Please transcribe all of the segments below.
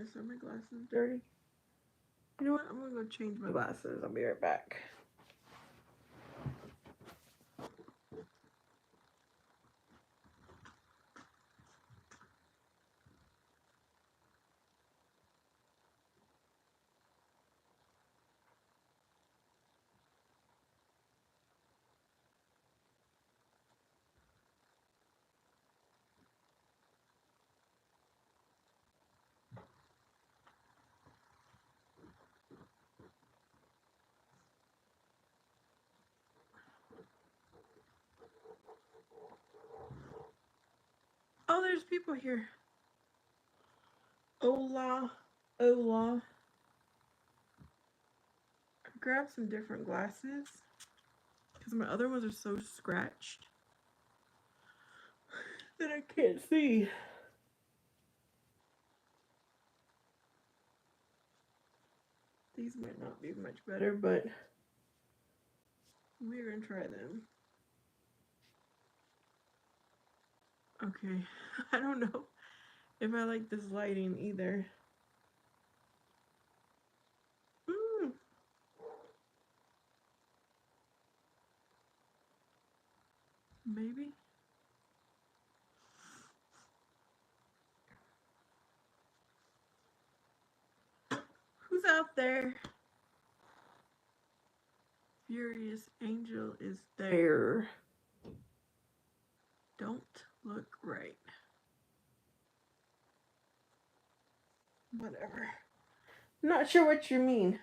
goodness, are my glasses dirty? You know what? I'm gonna go change my glasses. I'll be right back. Oh, there's people here. Hola. Hola. I grabbed some different glasses because my other ones are so scratched that I can't see. These might not be much better, but we're gonna try them. Okay, I don't know if I like this lighting either. Maybe. Who's out there? Furious Angel is there. Don't look right. Whatever. Not sure what you mean.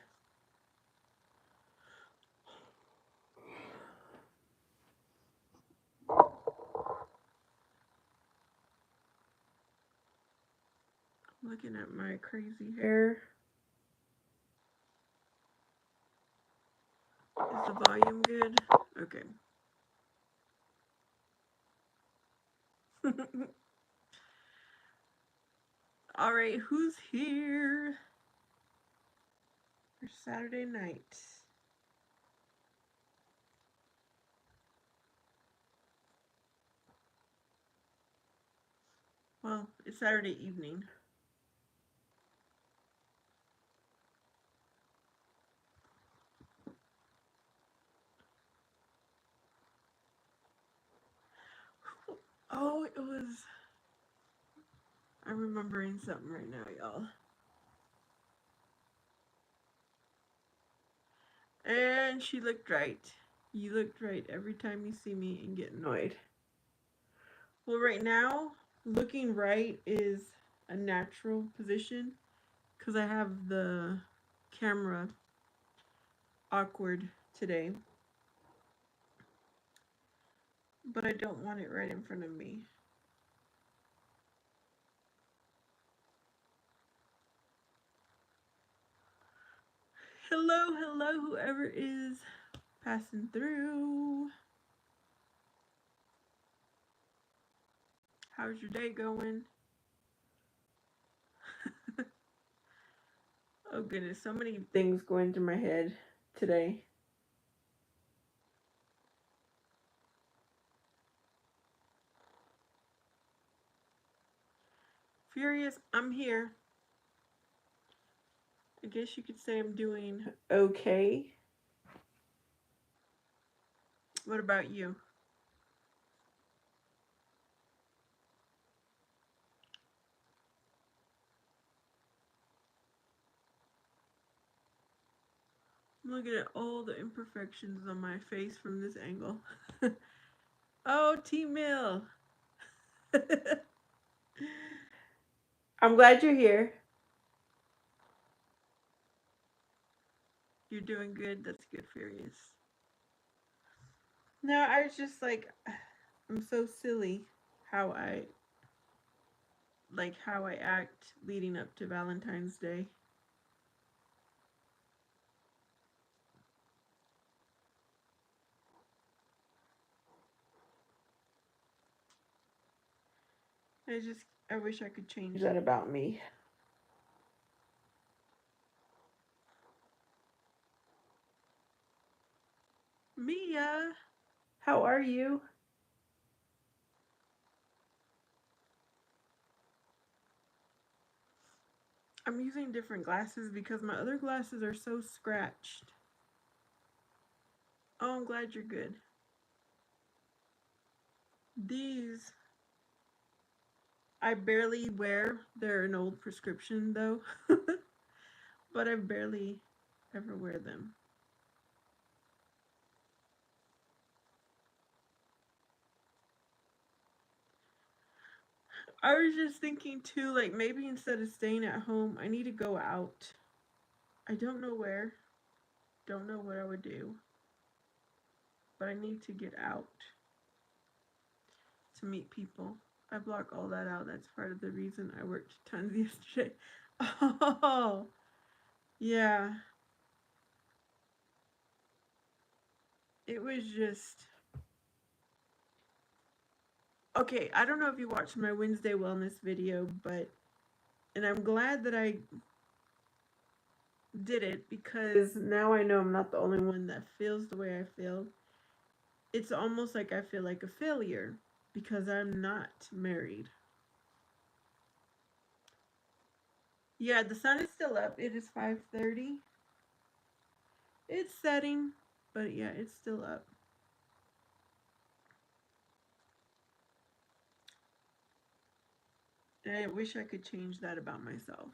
Looking at my crazy hair. Is the volume good? Okay. All right, who's here for Saturday night? Well, it's Saturday evening. Oh, it was. I'm remembering something right now, y'all. And she looked right. You looked right every time you see me and get annoyed. Well, right now, looking right is a natural position because I have the camera awkward today. But I don't want it right in front of me. Hello, hello, whoever is passing through. How's your day going? Oh goodness, so many things going through my head today. Furious, I'm here. I guess you could say I'm doing okay. What about you? I'm looking at all the imperfections on my face from this angle. Oh, T-Mill. I'm glad you're here. You're doing good. That's good, Furious. No, I was just like, I'm so silly how I act leading up to Valentine's Day. I wish I could change that about me. Mia, how are you? I'm using different glasses because my other glasses are so scratched. Oh, I'm glad you're good. These I barely wear. They're an old prescription though, but I barely ever wear them. I was just thinking too, like maybe instead of staying at home, I need to go out. I don't know where, don't know what I would do, but I need to get out to meet people. I block all that out. That's part of the reason I worked tons yesterday. Oh, yeah. It was just okay. I don't know if you watched my Wednesday wellness video, but and I'm glad that I did it because now I know I'm not the only one that feels the way I feel. It's almost like I feel like a failure because I'm not married. Yeah, the sun is still up. It is 5:30. It's setting, but yeah, it's still up. And I wish I could change that about myself.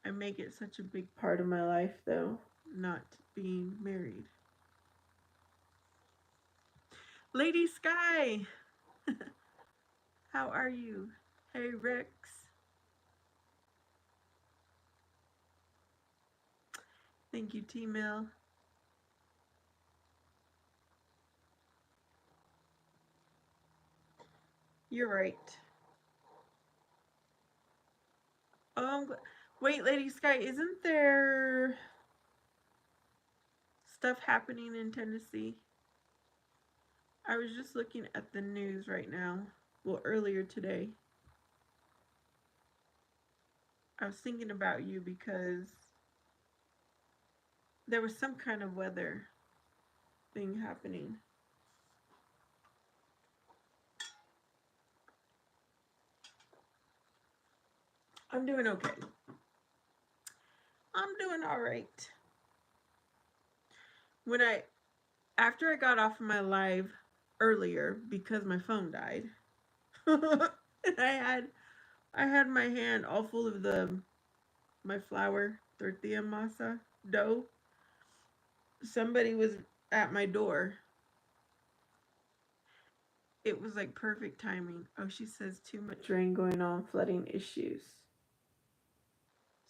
I make it such a big part of my life though, not being married. Lady Sky, how are you? Hey Rex. Thank you, T Mill. You're right. Wait, Lady Sky, isn't there stuff happening in Tennessee? I was just looking at the news right now. Well, earlier today. I was thinking about you because there was some kind of weather thing happening. I'm doing okay. I'm doing all right. When I after I got off of my live earlier because my phone died, and I had my hand all full of the my flour tortilla masa dough. Somebody was at my door. It was like perfect timing. Oh, she says too much rain going on, flooding issues.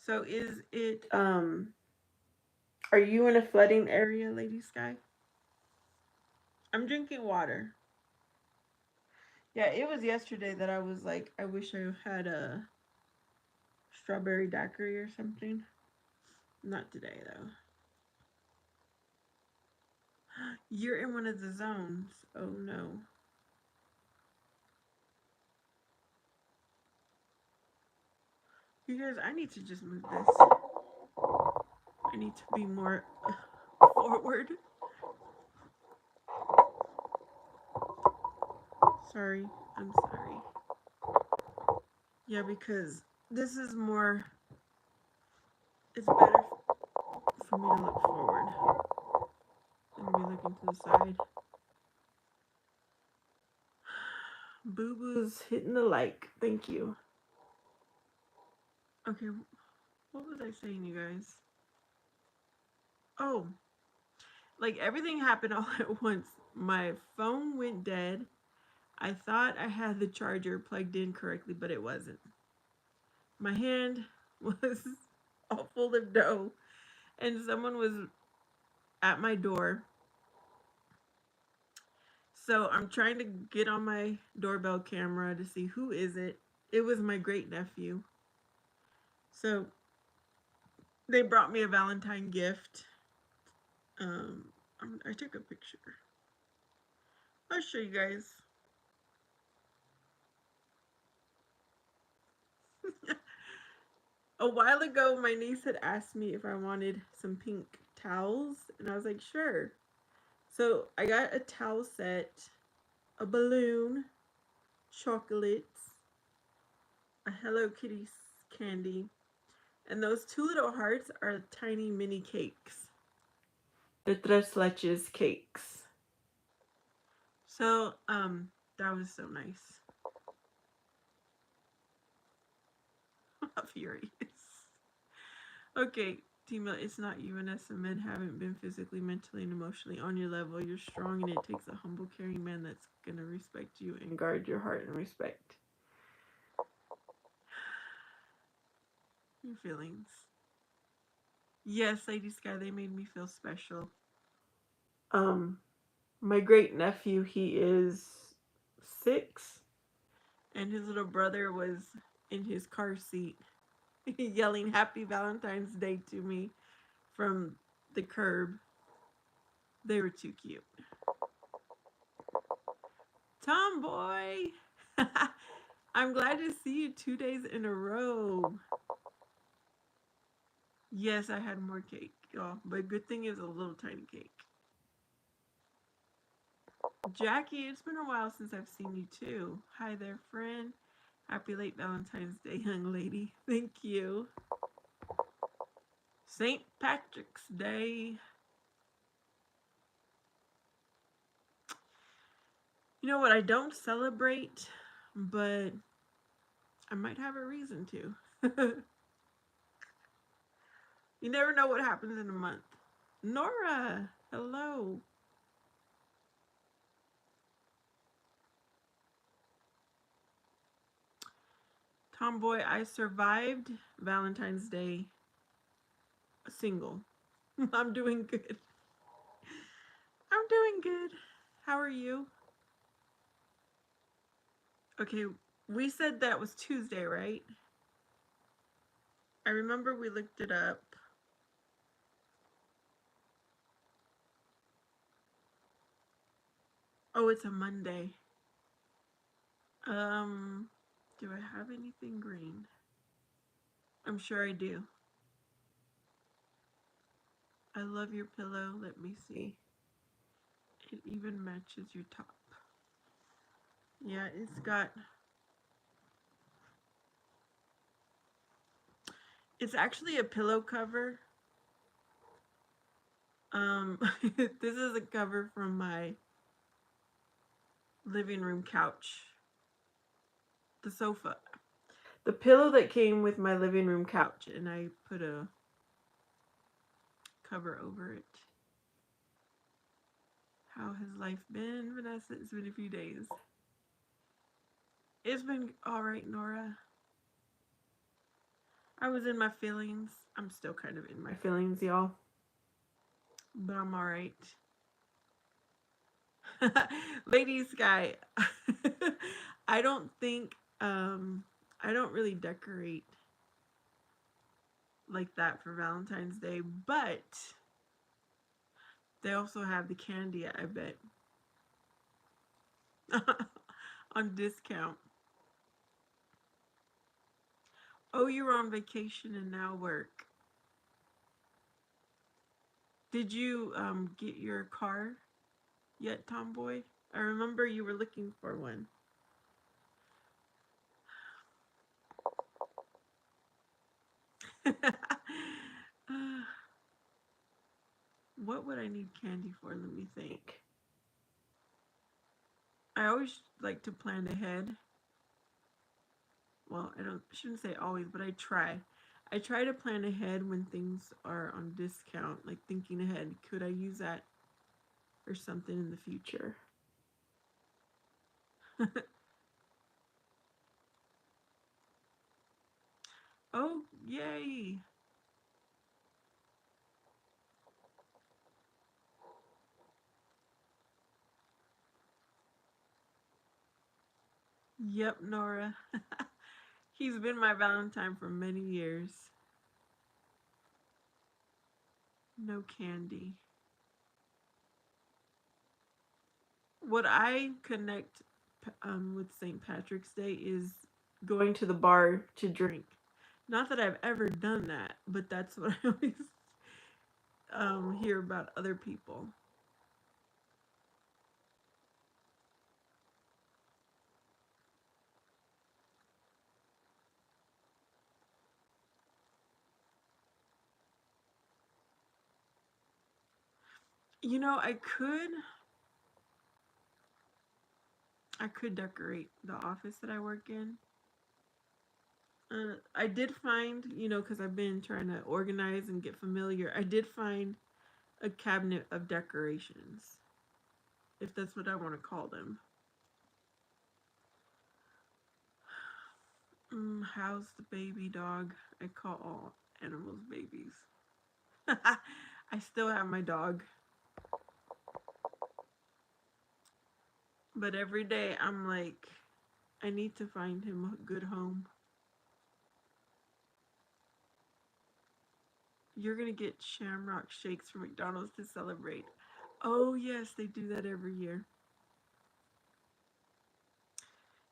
So is it are you in a flooding area, Lady Sky? I'm drinking water. Yeah, it was yesterday that I was like, I wish I had a strawberry daiquiri or something. Not today though. You're in one of the zones. Oh no. You guys, I need to just move this. I need to be more forward. Sorry. I'm sorry. Yeah, because this is more, it's better for me to look forward than to be looking to the side. Boo Boo's hitting the like. Thank you. Okay, what was I saying, you guys? Oh, like everything happened all at once. My phone went dead. I thought I had the charger plugged in correctly, but it wasn't. My hand was all full of dough, and someone was at my door. So I'm trying to get on my doorbell camera to see who is it. It was my great nephew. So they brought me a Valentine gift. I took a picture. I'll show you guys. A while ago, my niece had asked me if I wanted some pink towels, and I was like, sure. So I got a towel set, a balloon, chocolates, a Hello Kitty candy. And those two little hearts are tiny mini cakes. The Tres Leches cakes. So, that was so nice. I'm furious. Okay, Tima, it's not you, Vanessa. Men haven't been physically, mentally, and emotionally on your level. You're strong, and it takes a humble, caring man that's gonna respect you and guard your heart and respect your feelings. Yes, Lady Sky, they made me feel special. My great nephew, he is 6, and his little brother was in his car seat yelling Happy Valentine's Day to me from the curb. They were too cute. Tomboy! I'm glad to see you 2 days in a row. Yes, I had more cake, y'all, but good thing it was a little tiny cake. Jackie, it's been a while since I've seen you too. Hi there, friend. Happy late Valentine's Day, young lady. Thank you. St. Patrick's Day. You know what? I don't celebrate, but I might have a reason to. You never know what happens in a month. Nora, hello. Tomboy, I survived Valentine's Day single. I'm doing good. I'm doing good. How are you? Okay, we said that was Tuesday, right? I remember we looked it up. Oh, it's a Monday. Um, do I have anything green? I'm sure I do. I love your pillow. Let me see. It even matches your top. Yeah, it's got. It's actually a pillow cover. This is a cover from my living room couch. The sofa. The pillow that came with my living room couch, and I put a cover over it. How has life been, Vanessa? It's been a few days. It's been alright, Nora. I was in my feelings. I'm still kind of in my feelings, y'all. But I'm alright. Lady Sky, I don't think, I don't really decorate like that for Valentine's Day, but they also have the candy, I bet, on discount. Oh, you were on vacation and now work. Did you get your car yet, Tomboy? I remember you were looking for one. What would I need candy for? Let me think. I always like to plan ahead. Well, I shouldn't say always, but I try. I try to plan ahead when things are on discount, like thinking ahead. Could I use that for something in the future? Oh, yay! Yep, Nora. He's been my Valentine for many years. No candy. What I connect with St. Patrick's Day is going to the bar to drink. Not that I've ever done that, but that's what I always hear about other people. You know, I could decorate the office that I work in. I did find, because I've been trying to organize and get familiar, I did find a cabinet of decorations, if that's what I want to call them. How's the baby dog? I call all animals babies. I still have my dog, but every day I'm like, I need to find him a good home. You're gonna get shamrock shakes from McDonald's to celebrate. Oh, yes, they do that every year.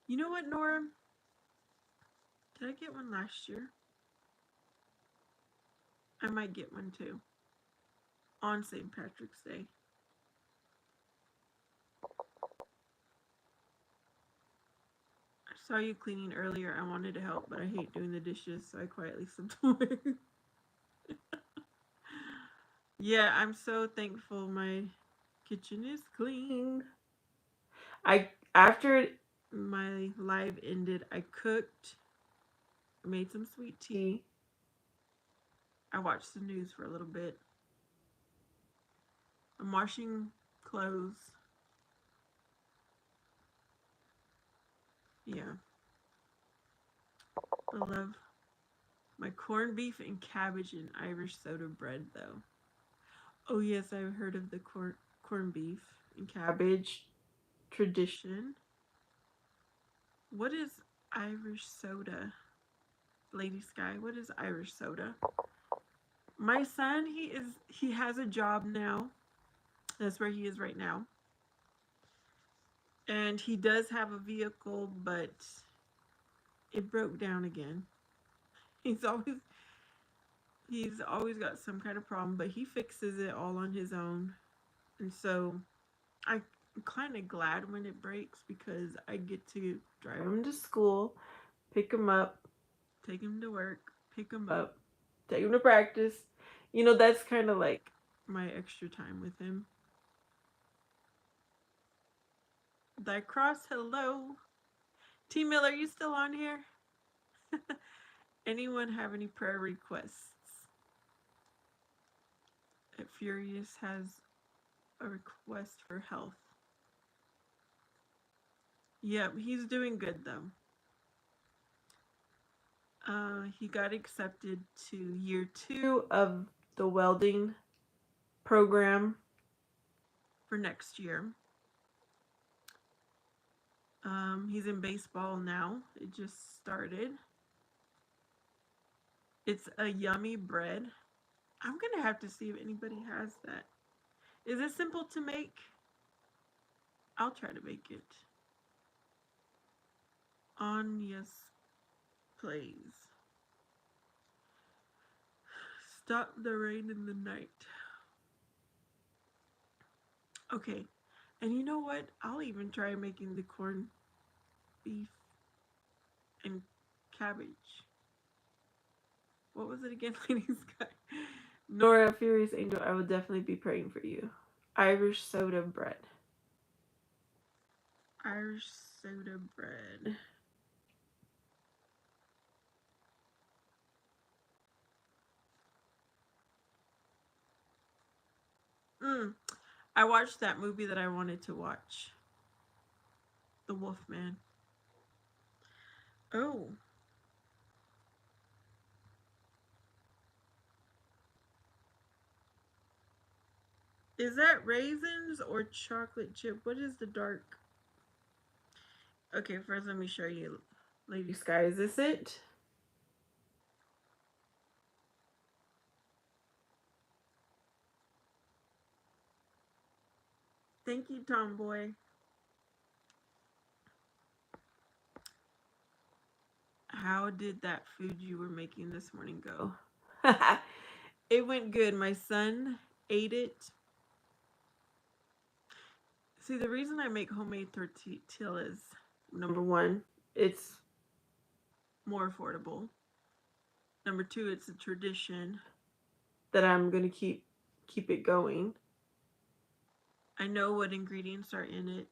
You know what, Nora? Did I get one last year? I might get one too on St. Patrick's Day. I saw you cleaning earlier. I wanted to help, but I hate doing the dishes, so I quietly slipped away. Yeah, I'm so thankful my kitchen is clean. I after my live ended, I cooked, made some sweet tea. I watched the news for a little bit. I'm washing clothes. Yeah, I love my corned beef and cabbage and Irish soda bread though. Oh yes, I've heard of the corned beef and cabbage tradition. What is Irish soda? Lady Sky, what is Irish soda? My son, he has a job now. That's where he is right now. And he does have a vehicle, but it broke down again. He's always he's always got some kind of problem, but he fixes it all on his own. And so I'm kind of glad when it breaks because I get to drive him to school, pick him up, take him to work, pick him up, take him to practice. That's kind of like my extra time with him. Thy cross, hello. T Miller, you still on here? Anyone have any prayer requests? If Furious has a request for health. Yep, he's doing good though. He got accepted to year 2 of the welding program for next year. He's in baseball now. It just started. It's a yummy bread. I'm gonna have to see if anybody has that. Is it simple to make? I'll try to make it. On yes, please. Stop the rain in the night. Okay, and you know what? I'll even try making the corned beef and cabbage. What was it again, Lady Sky? Nora, Furious Angel, I will definitely be praying for you. Irish soda bread. Irish soda bread. I watched that movie that I wanted to watch. The Wolfman. Oh. Is that raisins or chocolate chip? What is the dark? Okay, first let me show you. Lady Sky, is this it? Thank you, Tomboy. How did that food you were making this morning go? It went good. My son ate it. See, the reason I make homemade tortillas, number one, it's more affordable. Number two, it's a tradition that I'm gonna keep it going. I know what ingredients are in it.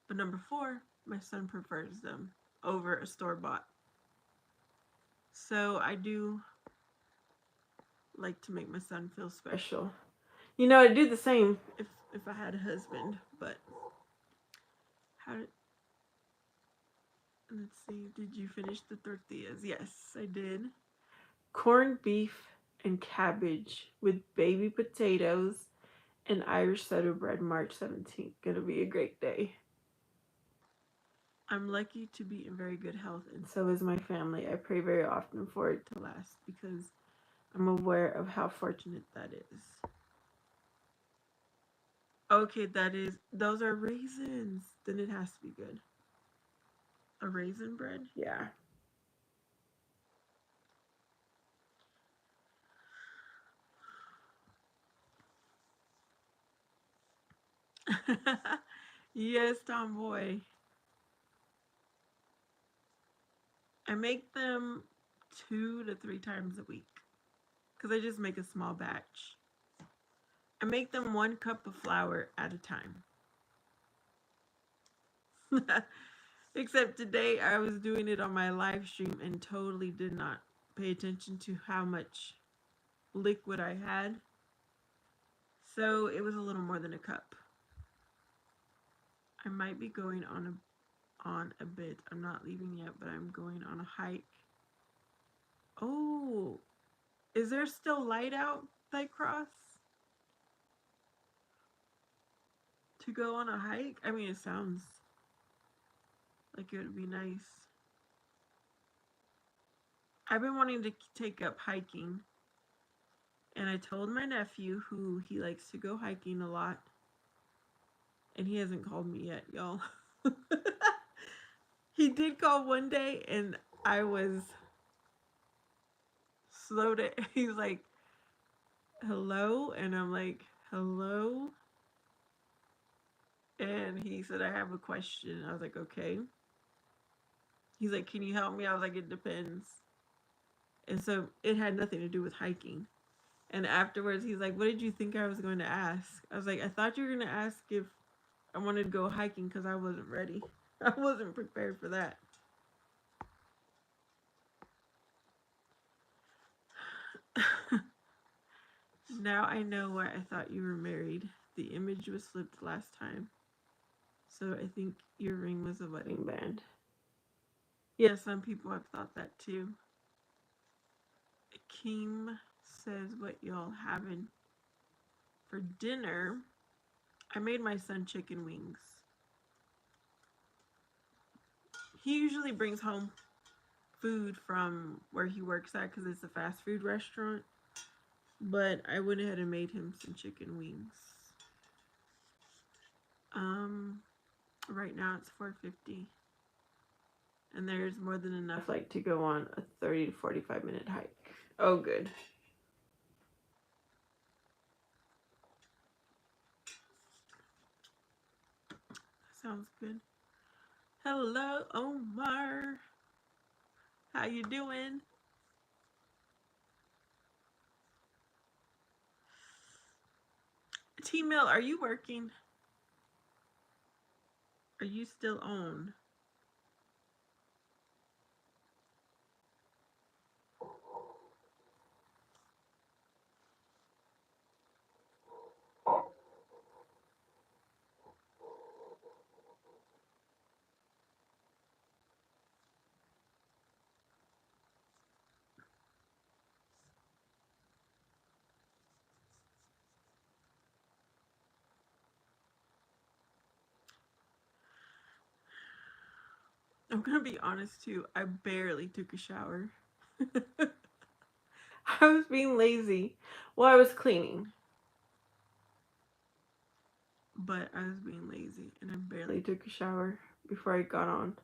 But number 4, my son prefers them over a store-bought. So I do like to make my son feel special. You know, I'd do the same if I had a husband, but how did, let's see, did you finish the tortillas? Yes, I did. Corned beef and cabbage with baby potatoes and Irish soda bread, March 17th. Gonna be a great day. I'm lucky to be in very good health, and so is my family. I pray very often for it to last because I'm aware of how fortunate that is. Okay, those are raisins. Then it has to be good. A raisin bread? Yeah. Yes, tomboy. I make them 2 to 3 times a week because I just make a small batch. I make them 1 cup of flour at a time. Except today I was doing it on my live stream and totally did not pay attention to how much liquid I had. So it was a little more than a cup. I might be going on a bit. I'm not leaving yet, but I'm going on a hike. Oh, is there still light out, Light Cross? To go on a hike? I mean, it sounds like it would be nice. I've been wanting to take up hiking, and I told my nephew, who he likes to go hiking a lot, and he hasn't called me yet, y'all. He did call one day, and I was slow to. He's like, "Hello," and I'm like, "Hello." And he said, "I have a question." I was like, "Okay." He's like, "Can you help me?" I was like, "It depends." And so it had nothing to do with hiking. And afterwards, he's like, "What did you think I was going to ask?" I was like, "I thought you were going to ask if I wanted to go hiking because I wasn't ready. I wasn't prepared for that." Now I know why I thought you were married. The image was flipped last time. So I think your ring was a wedding band. Yeah, some people have thought that too. Kim says, "What y'all having for dinner?" I made my son chicken wings. He usually brings home food from where he works at because it's a fast food restaurant. But I went ahead and made him some chicken wings. Um, right now it's 4:50, and there's more than enough like to go on a 30 to 45 minute hike. Oh, good. Sounds good. Hello, Omar. How you doing? T-Mill, are you working? Are you still on? I'm gonna be honest too. I barely took a shower. I was being lazy. Well, I was cleaning, but I was being lazy, and I barely took a shower before I got on.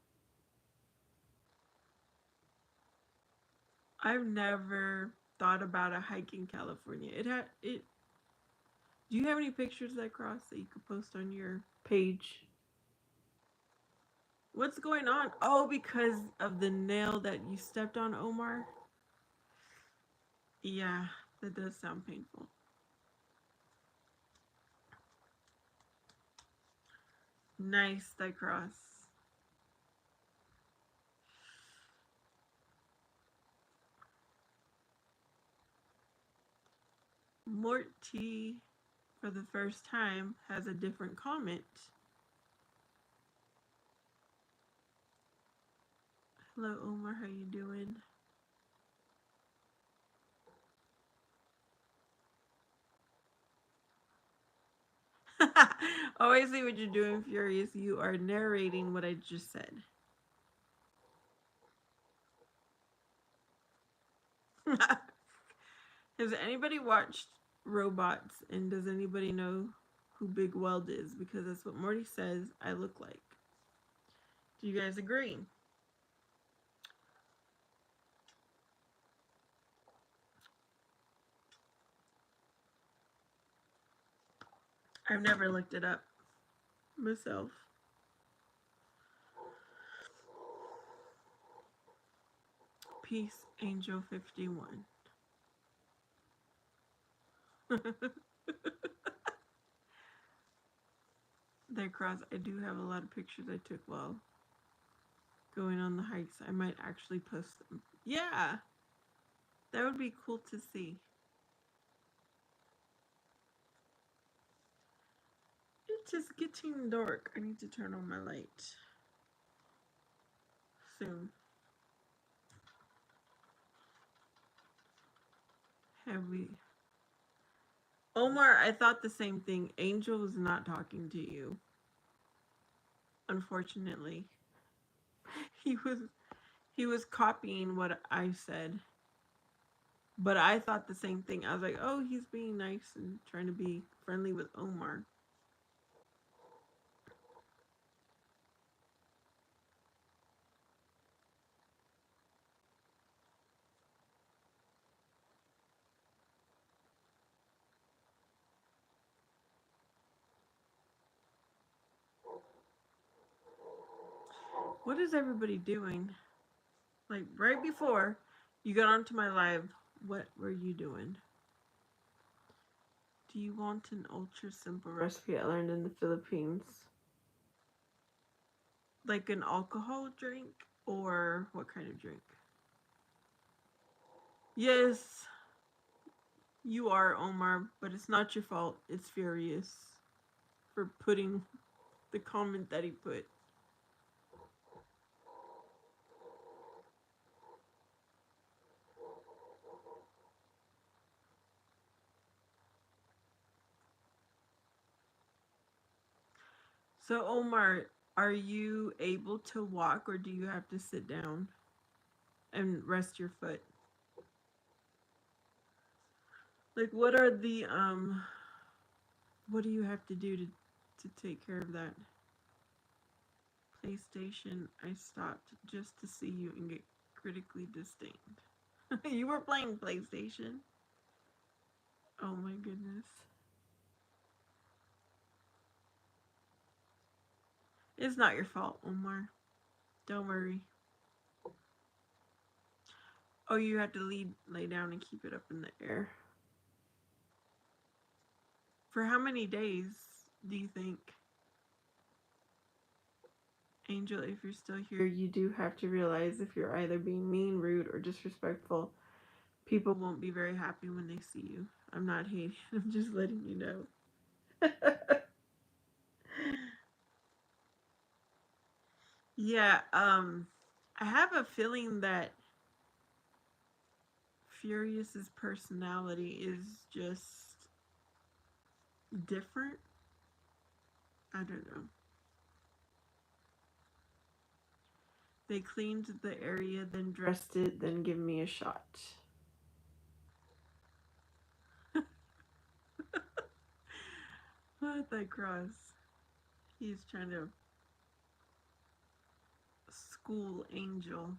I've never thought about a hike in California. It had it. Do you have any pictures of that cross that you could post on your page? What's going on? Oh, because of the nail that you stepped on, Omar? Yeah, that does sound painful. Nice, thy cross. Morty, for the first time, has a different comment. Hello, Omar. How you doing? Oh, I see what you're doing, Furious. You are narrating what I just said. Has anybody watched Robots, and does anybody know who Big Weld is? Because that's what Morty says I look like. Do you guys agree? I've never looked it up myself. Peace, Angel 51. There, Cross. I do have a lot of pictures I took while going on the hikes. I might actually post them. Yeah, that would be cool to see. It's just getting dark. I need to turn on my light soon. Have we? Omar, I thought the same thing. Angel was not talking to you. Unfortunately, he was he was copying what I said. But I thought the same thing. I was like, "Oh, he's being nice and trying to be friendly with Omar." What is everybody doing? Like right before you got onto my live, what were you doing? Do you want an ultra simple recipe I learned in the Philippines? Like an alcohol drink or what kind of drink? Yes, you are, Omar, but it's not your fault. It's Furious for putting the comment that he put. So, Omar, are you able to walk or do you have to sit down and rest your foot? Like, what do you have to do to take care of that? PlayStation, I stopped just to see you and get critically disdained. You were playing PlayStation? Oh my goodness. It's not your fault, Omar. Don't worry. Oh, you have to lay down and keep it up in the air. For how many days do you think? Angel, if you're still here, you do have to realize if you're either being mean, rude, or disrespectful, people won't be very happy when they see you. I'm not hating, I'm just letting you know. Yeah, I have a feeling that Furious's personality is just different. I don't know. They cleaned the area, then dressed it, then give me a shot. What that cross? He's trying to school Angel.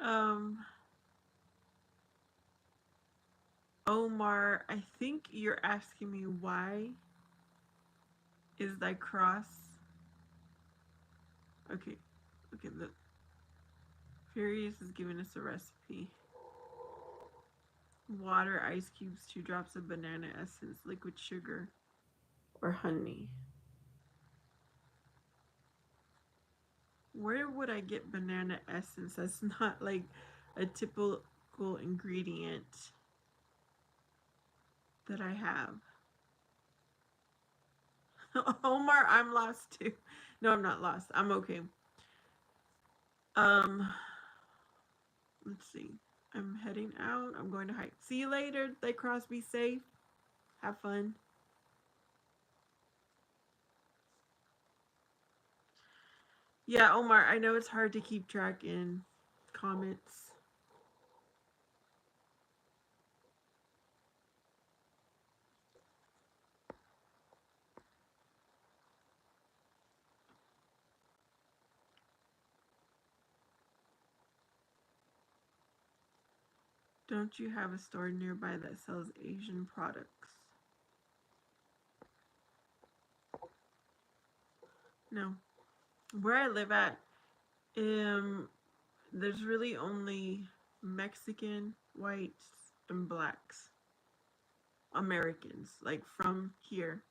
Um, Omar, I think you're asking me why is thy cross Okay. Okay, the Furious is giving us a recipe. Water, ice cubes, 2 drops of banana essence, liquid sugar, or honey. Where would I get banana essence? That's not like a typical ingredient that I have. Omar, I'm lost too. No, I'm not lost. I'm okay. Um, let's see. I'm heading out. I'm going to hike. See you later. They cross. Be safe. Have fun. Yeah, Omar, I know it's hard to keep track in comments. Don't you have a store nearby that sells Asian products? No. Where I live at, there's really only Mexican, whites, and blacks. Americans, like from here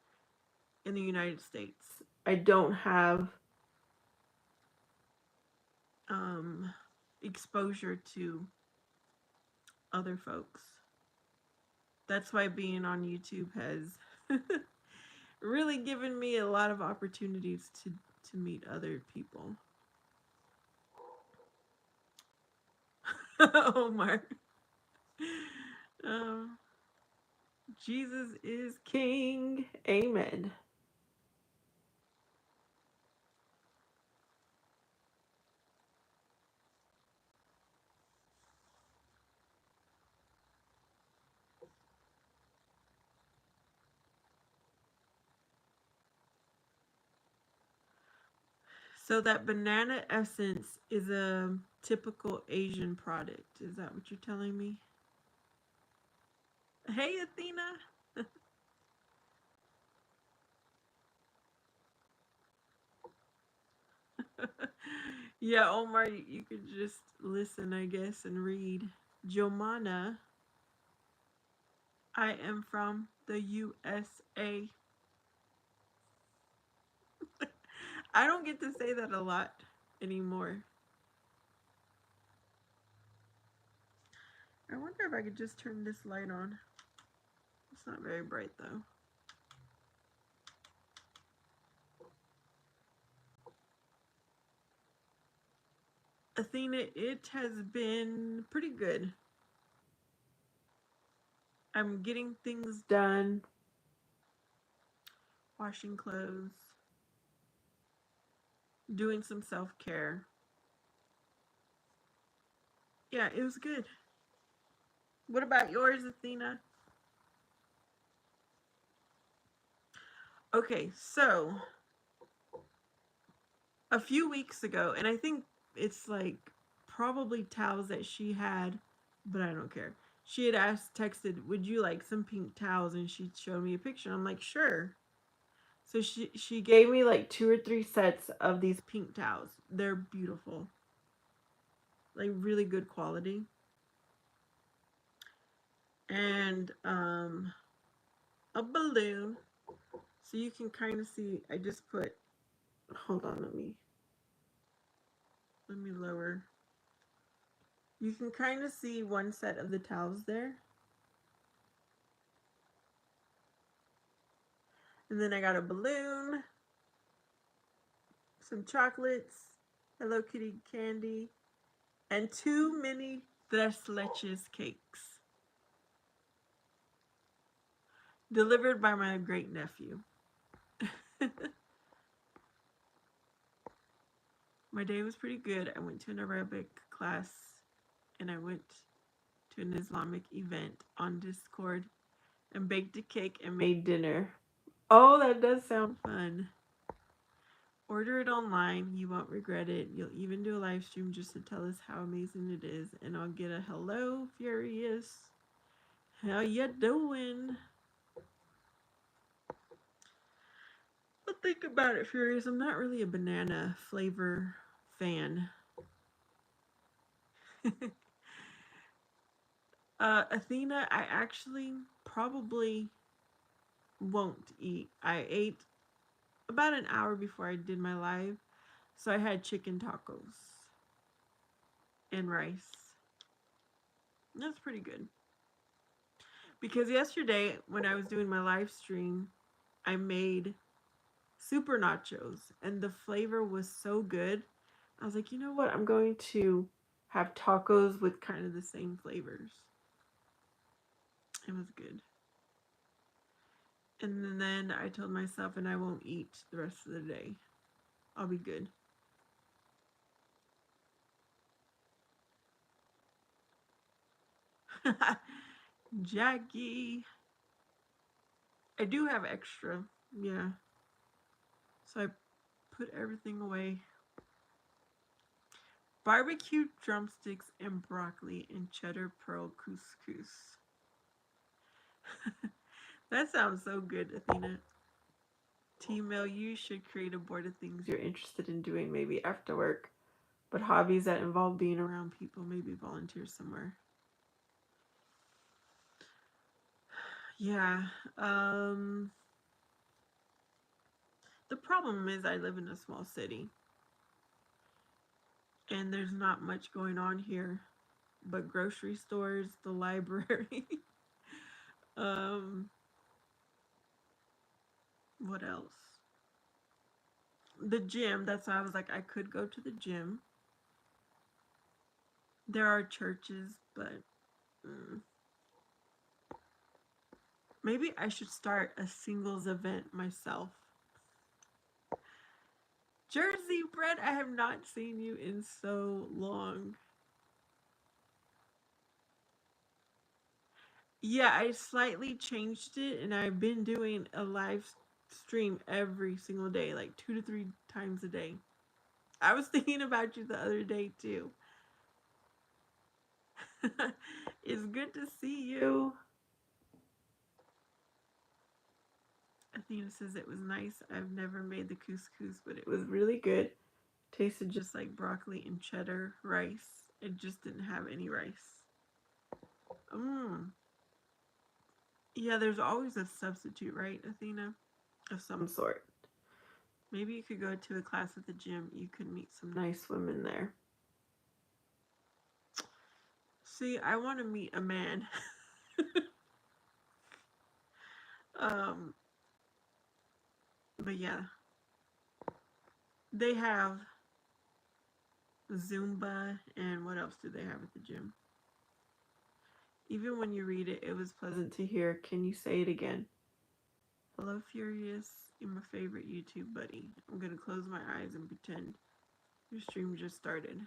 in the United States. I don't have exposure to other folks. That's why being on YouTube has really given me a lot of opportunities to meet other people. Omar. Um, Jesus is King. Amen. So that banana essence is a typical Asian product. Is that what you're telling me? Hey, Athena. Yeah, Omar, you could just listen, I guess, and read. Jomana, I am from the USA. I don't get to say that a lot anymore. I wonder if I could just turn this light on. It's not very bright though. Athena, it has been pretty good. I'm getting things done, washing clothes, doing some self care. Yeah, it was good. What about yours, Athena? Okay, so a few weeks ago, and I think it's like probably towels that she had, but I don't care. She had texted, "Would you like some pink towels?" And she showed me a picture. I'm like, "Sure." So she gave me like 2 or 3 sets of these pink towels. They're beautiful, like really good quality, and a balloon, so you can kind of see. I just put. Hold on, let me lower. You can kind of see one set of the towels there. And then I got a balloon, some chocolates, Hello Kitty candy, and 2 mini Tres Leches cakes. Delivered by my great nephew. My day was pretty good. I went to an Arabic class and I went to an Islamic event on Discord and baked a cake and made dinner. Oh, that does sound fun. Order it online. You won't regret it. You'll even do a live stream just to tell us how amazing it is. And I'll get a hello, Furious. How you doing? But think about it, Furious. I'm not really a banana flavor fan. Athena, I actually probably won't eat. I ate about an hour before I did my live, so I had chicken tacos and rice. That's pretty good. Because yesterday, when I was doing my live stream, I made super nachos, and the flavor was so good. I was like, you know what? I'm going to have tacos with kind of the same flavors. It was good. And then I told myself, and I won't eat the rest of the day. I'll be good. Jackie. I do have extra. Yeah. So I put everything away. Barbecue drumsticks and broccoli and cheddar pearl couscous. That sounds so good, Athena. T-mail, you should create a board of things you're interested in doing maybe after work, but hobbies that involve being around people, maybe volunteer somewhere. Yeah. The problem is I live in a small city and there's not much going on here but grocery stores, the library. um what else? The gym. That's why I was like I could go to the gym. There are churches, but mm, maybe I should start a singles event myself. Jersey Bread, I have not seen you in so long. Yeah, I slightly changed it and I've been doing a live stream every single day, like 2 to 3 times a day. I was thinking about you the other day too. It's good to see you. Athena says it was nice. I've never made the couscous, but it was really good. Tasted just like broccoli and cheddar rice. It just didn't have any rice. Mmm. Yeah, there's always a substitute, right, Athena? Of some sort. Maybe you could go to a class at the gym. You could meet some nice women there. See, I want to meet a man. um, but yeah, they have Zumba and what else do they have at the gym? Even when you read it, it was pleasant to hear. Can you say it again? Hello, Furious. You're my favorite YouTube buddy. I'm gonna close my eyes and pretend your stream just started.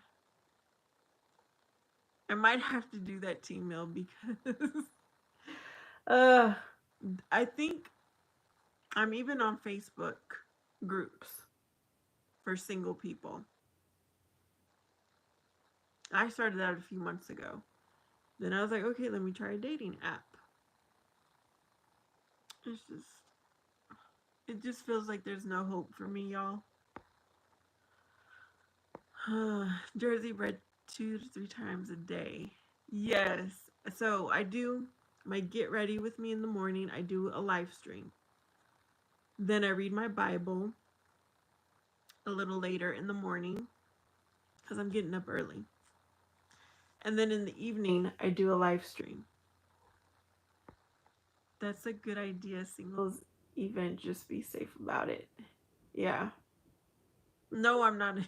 I might have to do that, team mail, because uh I think I'm even on Facebook groups for single people. I started that a few months ago. Then I was like, okay, let me try a dating app. It's just, it just feels like there's no hope for me, y'all. Jersey Bread 2 to 3 times a day. Yes. So I do my get ready with me in the morning. I do a live stream. Then I read my Bible a little later in the morning because I'm getting up early. And then in the evening, I do a live stream. That's a good idea, singles event. Just be safe about it. Yeah. No, I'm not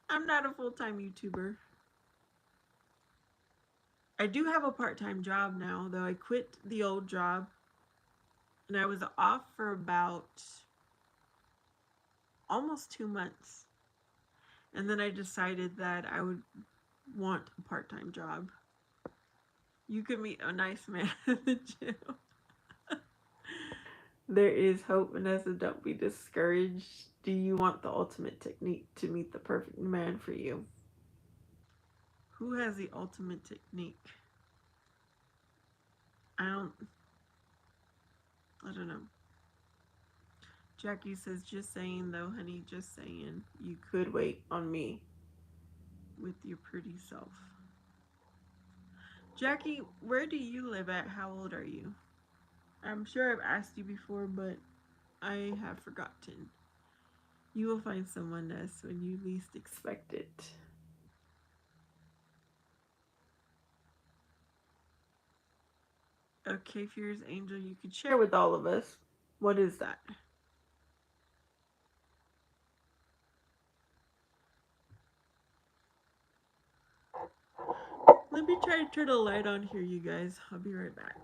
I'm not a full-time YouTuber. I do have a part-time job now, though. I quit the old job and I was off for about almost 2 months. And then I decided that I would want a part-time job. You could meet a nice man at the gym. There is hope, Vanessa. Don't be discouraged. Do you want the ultimate technique to meet the perfect man for you? Who has the ultimate technique? I don't know. Jackie says, just saying though, honey, just saying. You could wait on me with your pretty self. Jackie, where do you live at? How old are you? I'm sure I've asked you before, but I have forgotten. You will find someone, Ness, when you least expect it. Okay, Fierce Angel, you could share with all of us. What is that? Let me try to turn a light on here, you guys. I'll be right back.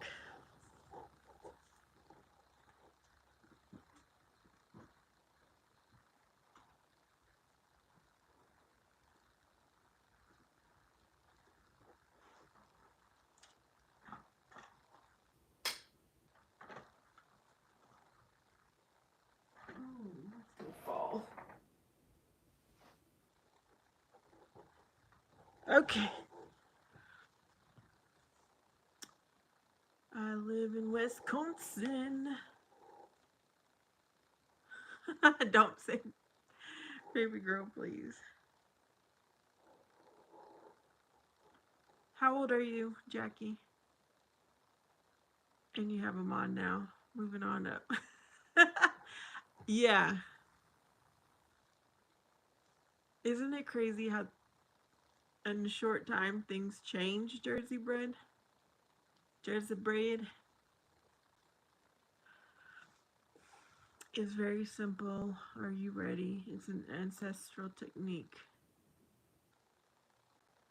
Fall. Okay. I live in Wisconsin. Don't say baby girl, please. How old are you, Jackie? And you have them on now. Moving on up. Yeah. Isn't it crazy how in a short time things change, Jersey bread? Jersey bread is very simple. Are you ready? It's an ancestral technique.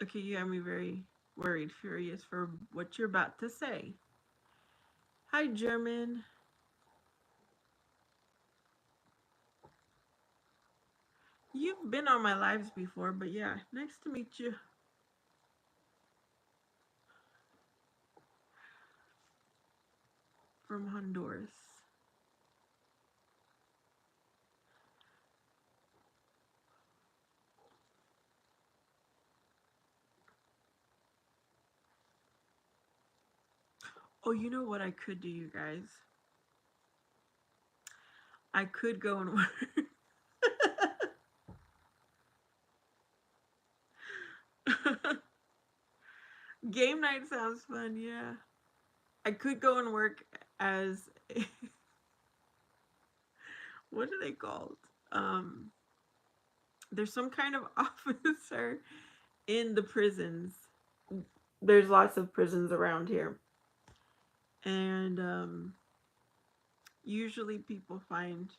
Okay, you got me very worried, furious for what you're about to say. Hi, German. You've been on my lives before, but yeah, nice to meet you. From Honduras. Oh, you know what I could do, you guys? I could go and work. Game night sounds fun, yeah. I could go and work as what are they called? Um, there's some kind of officer in the prisons. There's lots of prisons around here, and usually people find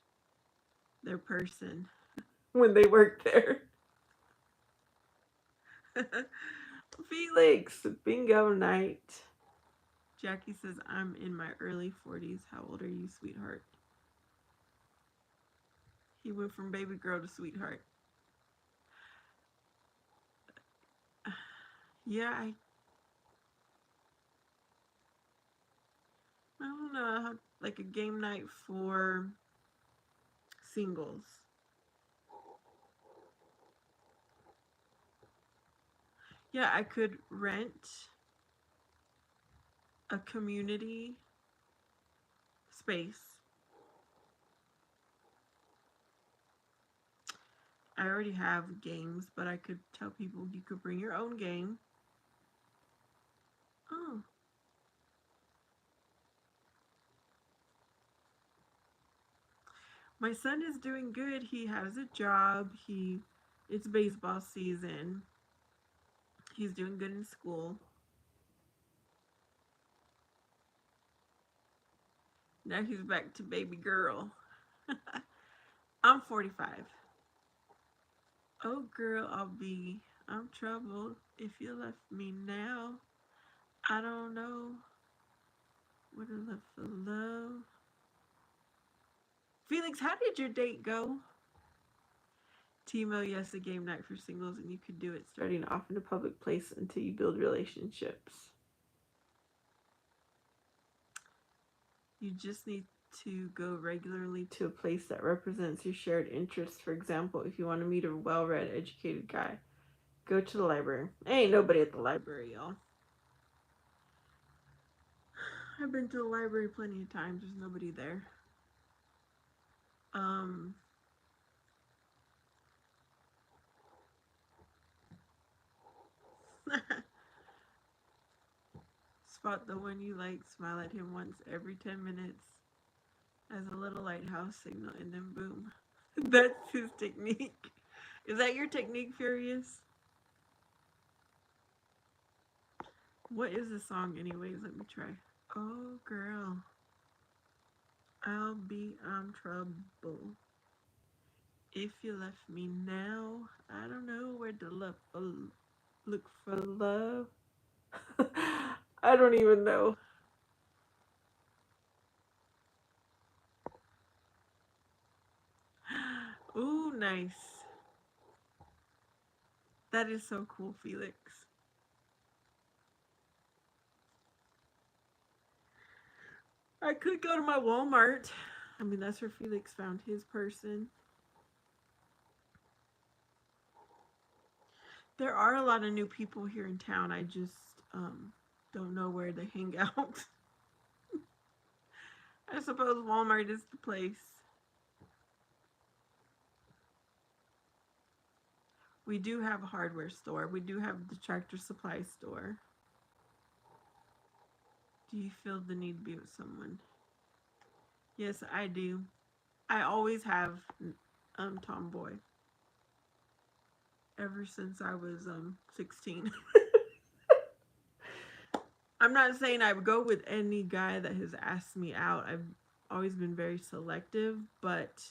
their person when they work there. Felix, bingo night. Jackie says, I'm in my early 40s. How old are you, sweetheart? He went from baby girl to sweetheart. Yeah, I don't know, like a game night for singles. Yeah, I could rent a community space. I already have games, but I could tell people you could bring your own game. Oh. My son is doing good. He has a job. It's baseball season. He's doing good in school. Now he's back to baby girl. I'm 45. Oh, girl, I'm troubled. If you left me now, I don't know what I left for love. Felix, how did your date go? Timo, yes, a game night for singles, and you could do it starting off in a public place until you build relationships. You just need to go regularly to a place that represents your shared interests. For example, if you want to meet a well-read, educated guy, go to the library. Ain't nobody at the library, y'all. I've been to the library plenty of times. There's nobody there. Um, spot the one you like, smile at him once every 10 minutes as a little lighthouse signal, and then boom. That's his technique. Is that your technique, Furious? What is the song, anyways? Let me try. Oh, girl. I'll be trouble. If you left me now, I don't know where to look for love. I don't even know. Ooh, nice. That is so cool, Felix. I could go to my Walmart. I mean, that's where Felix found his person. There are a lot of new people here in town. I just don't know where they hang out. I suppose Walmart is the place. We do have a hardware store. We do have the Tractor Supply store. Do you feel the need to be with someone? Yes, I do. I always have tomboy ever since I was 16. I'm not saying I would go with any guy that has asked me out. I've always been very selective, but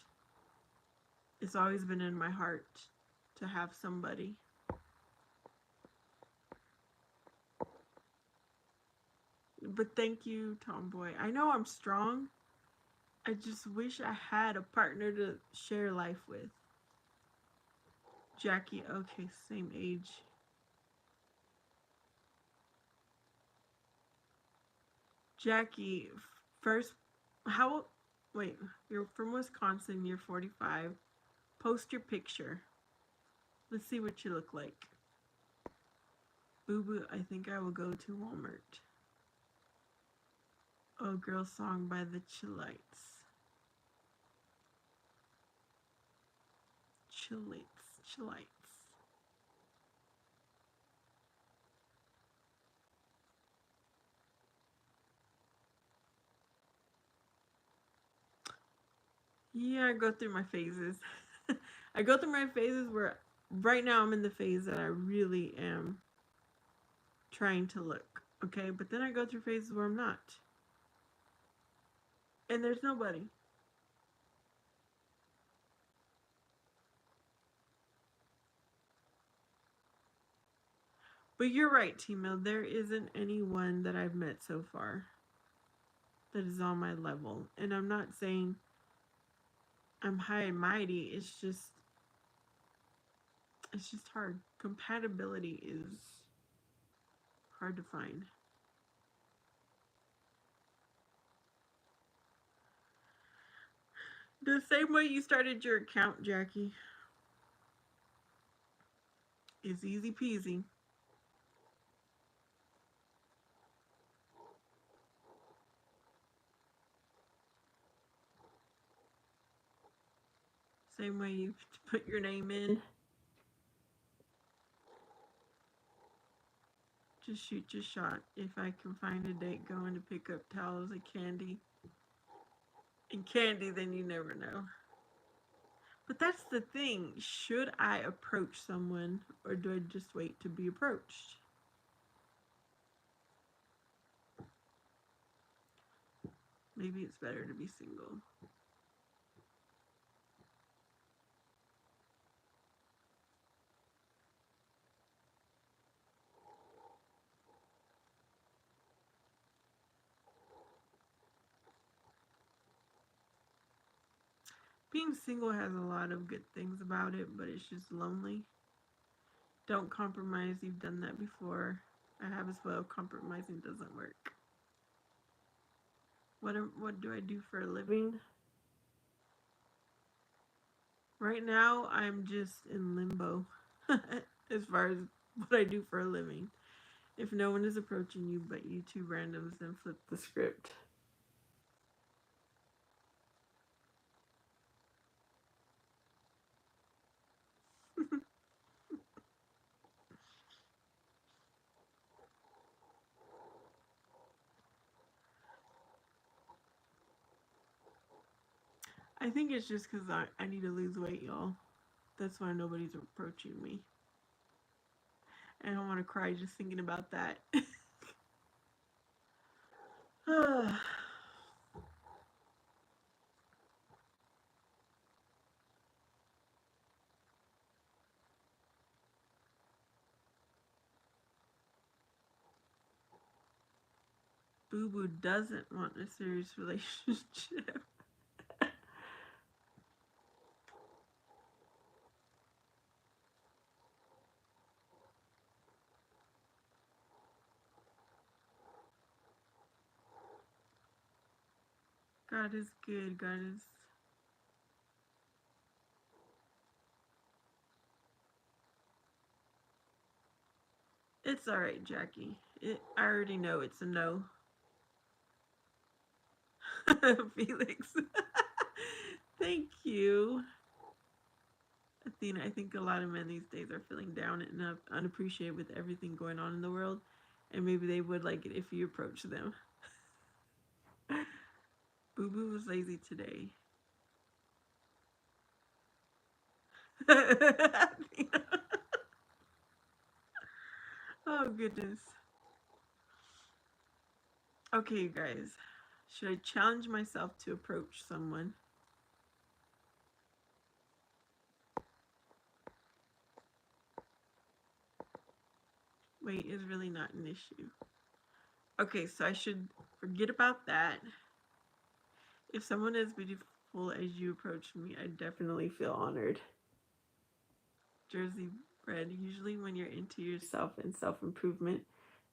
it's always been in my heart to have somebody. But thank you, Tomboy. I know I'm strong. I just wish I had a partner to share life with. Jackie, okay, same age. Jackie, first, how, wait, you're from Wisconsin, you're 45. Post your picture. Let's see what you look like. Boo Boo, I think I will go to Walmart. Oh, girl song by the Chillites. Chillites. Yeah, I go through my phases. I go through my phases where right now I'm in the phase that I really am trying to look. Okay, but then I go through phases where I'm not. And there's nobody. But you're right, Timo. There isn't anyone that I've met so far that is on my level. And I'm not saying I'm high and mighty. It's just hard. Compatibility is hard to find. The same way you started your account, Jackie, is easy peasy. Same way you put your name in. Just shoot your shot. If I can find a date going to pick up towels and candy. And candy, then you never know. But that's the thing. Should I approach someone or do I just wait to be approached? Maybe it's better to be single. Being single has a lot of good things about it, but it's just lonely. Don't compromise. You've done that before. I have as well. Compromising doesn't work. What do I do for a living? Right now, I'm just in limbo as far as what I do for a living. If no one is approaching you but you two randoms, then flip the script. I think it's just because I need to lose weight, y'all. That's why nobody's approaching me. I don't want to cry just thinking about that. Boo Boo doesn't want a serious relationship. God is good. God is. It's alright, Jackie. I already know it's a no. Felix. Thank you. Athena, I think a lot of men these days are feeling down and unappreciated with everything going on in the world, and maybe they would like it if you approach them. Boo Boo was lazy today. Oh, goodness. Okay, you guys. Should I challenge myself to approach someone? Weight is really not an issue. Okay, so I should forget about that. If someone as beautiful as you approach me, I definitely feel honored. Jersey bred, usually when you're into yourself and self-improvement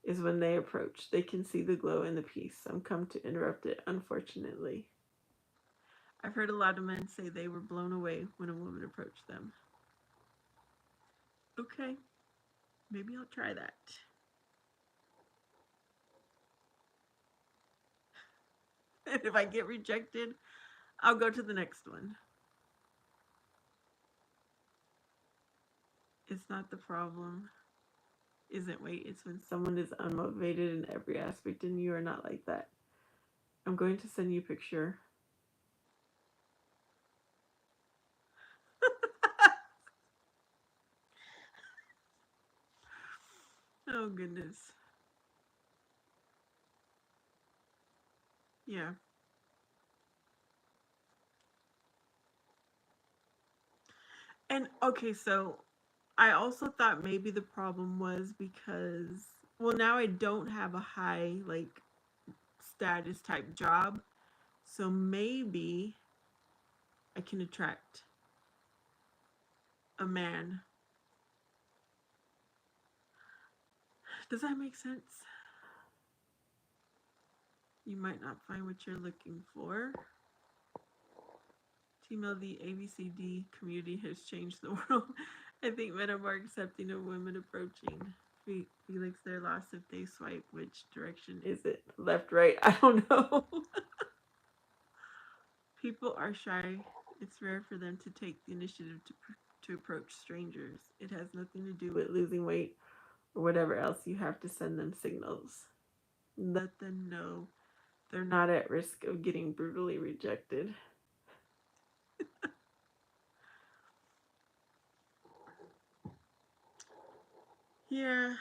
is when they approach. They can see the glow and the peace. Some come to interrupt it, unfortunately. I've heard a lot of men say they were blown away when a woman approached them. Okay, maybe I'll try that. And if I get rejected, I'll go to the next one. It's not the problem. Isn't weight. It's when someone is unmotivated in every aspect and you are not like that. I'm going to send you a picture. Oh, goodness. Yeah. And okay, so I also thought maybe the problem was because, well, now I don't have a high, like, status type job. So maybe I can attract a man. Does that make sense? You might not find what you're looking for. Female, the ABCD community has changed the world. I think men are more accepting of women approaching. Felix, they're lost if they swipe. Which direction is it? Left, right? I don't know. People are shy. It's rare for them to take the initiative to approach strangers. It has nothing to do with losing weight or whatever else. You have to send them signals. Let them know they're not at risk of getting brutally rejected. Yeah,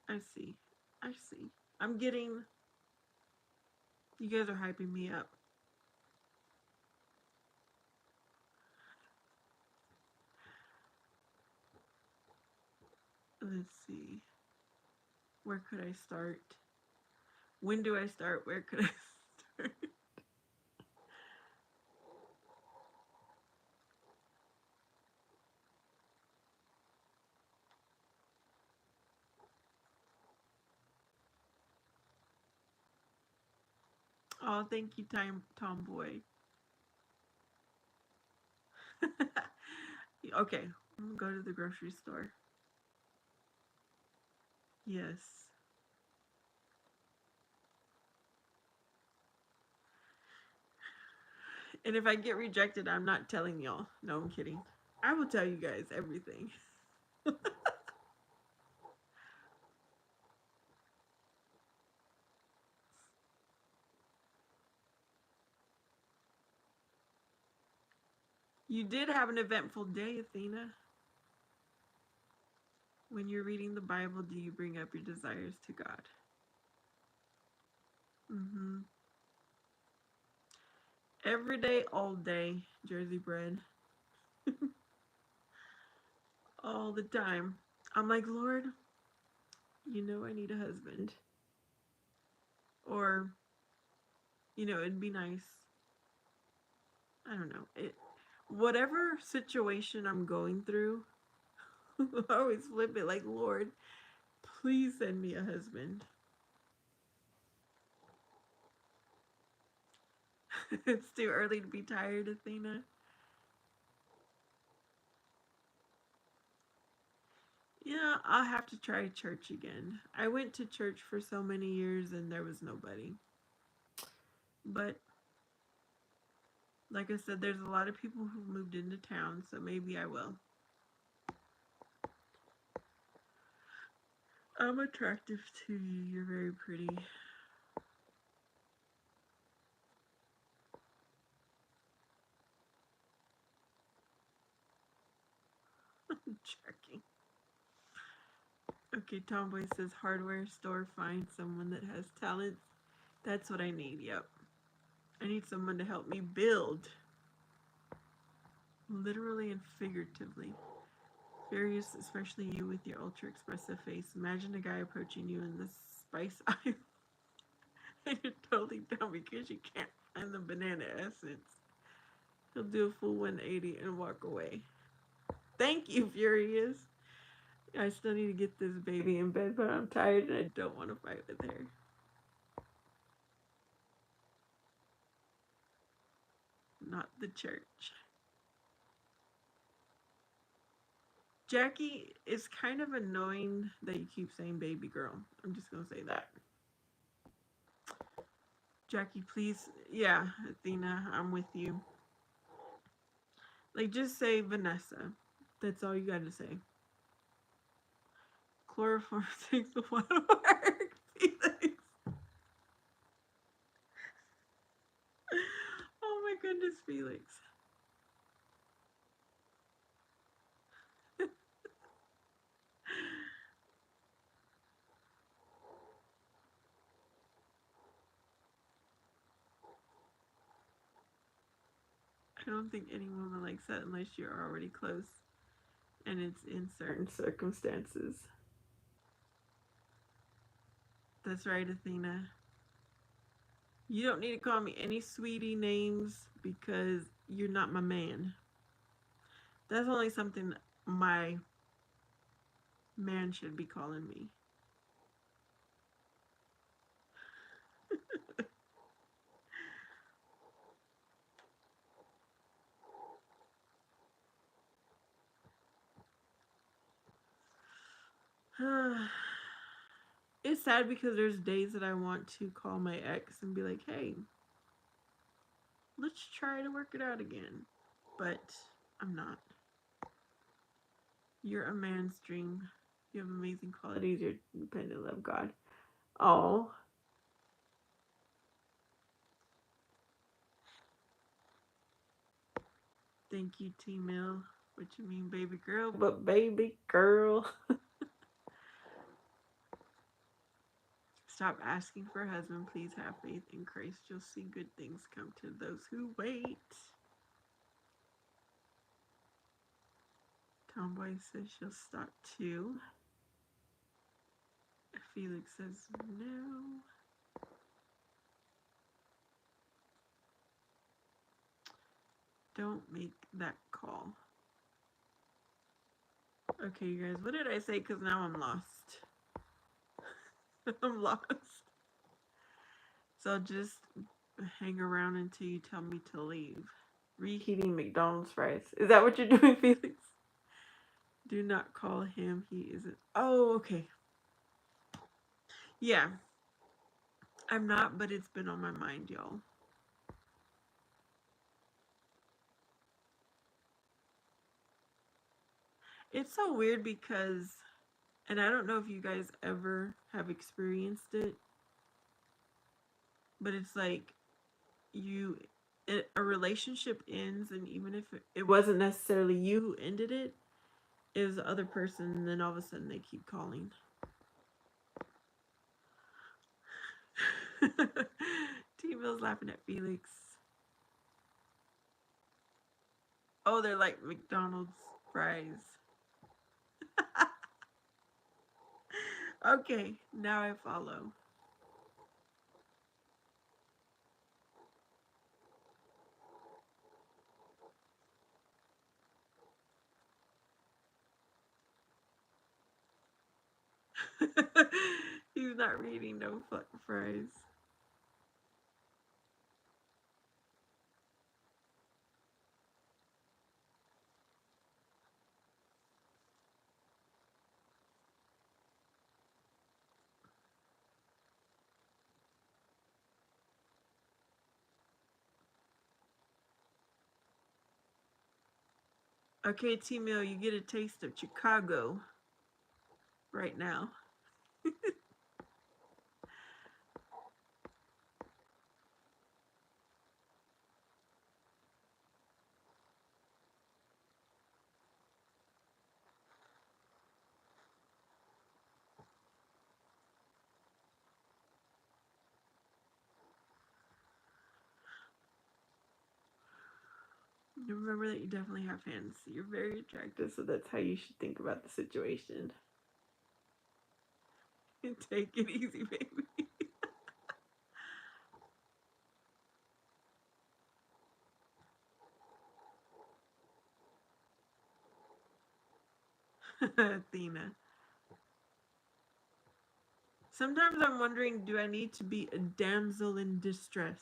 I see. I see. I'm getting. You guys are hyping me up. Let's see. Where could I start? When do I start? Where could I start? Oh, thank you, Tomboy. Okay, I'm gonna go to the grocery store. Yes. And if I get rejected, I'm not telling y'all. No, I'm kidding. I will tell you guys everything. You did have an eventful day, Athena. When you're reading the Bible, do you bring up your desires to God? Mm-hmm. Every day, all day, Jersey bread. All the time. I'm like, Lord, you know I need a husband. Or, it'd be nice. I don't know. Whatever situation I'm going through, I always flip it like, Lord, please send me a husband. It's too early to be tired, Athena. Yeah, I'll have to try church again. I went to church for so many years and there was nobody. But like I said, there's a lot of people who moved into town, so maybe I will. I'm attractive to you. You're very pretty. Checking. Okay, Tomboy says hardware store, find someone that has talents. That's what I need, yep. I need someone to help me build. Literally and figuratively. Furious, especially you with your ultra expressive face. Imagine a guy approaching you in the spice aisle and you're totally down because you can't find the banana essence. He'll do a full 180 and walk away. Thank you, Furious. I still need to get this baby in bed, but I'm tired and I don't want to fight with her. Not the church. Jackie, is kind of annoying that you keep saying baby girl. I'm just going to say that. Jackie, please. Yeah, Athena, I'm with you. Like, just say Vanessa. That's all you got to say. Chloroform takes a lot of work. Felix. Oh my goodness, Felix. I don't think any woman likes that unless you're already close and it's in certain circumstances. That's right, Athena. You don't need to call me any sweetie names because you're not my man. That's only something my man should be calling me. It's sad because there's days that I want to call my ex and be like, hey, let's try to work it out again. But I'm not. You're a man's dream. You have amazing qualities. You're independent of God. Oh. Thank you, T-Mill. What you mean, baby girl? But baby girl. Stop asking for a husband. Please have faith in Christ. You'll see good things come to those who wait. Tomboy says she'll stop too. Felix says no. Don't make that call. Okay, you guys, what did I say? Because now I'm lost. I'm lost. So I'll just hang around until you tell me to leave. Reheating McDonald's fries. Is that what you're doing, Felix? Do not call him. He isn't. Oh, okay. Yeah. I'm not, but it's been on my mind, y'all. It's so weird because, and I don't know if you guys ever have experienced it, but it's like you a relationship ends, and even if it wasn't necessarily you who ended it, it was the other person, and then all of a sudden they keep calling. T-Mill's laughing at Felix. Oh, they're like McDonald's fries. Okay, now I follow. He's not reading no fries. Okay, T-Mill, you get a taste of Chicago right now. Remember that you definitely have hands. You're very attractive, so that's how you should think about the situation. Take it easy, baby. Athena. Sometimes I'm wondering, do I need to be a damsel in distress?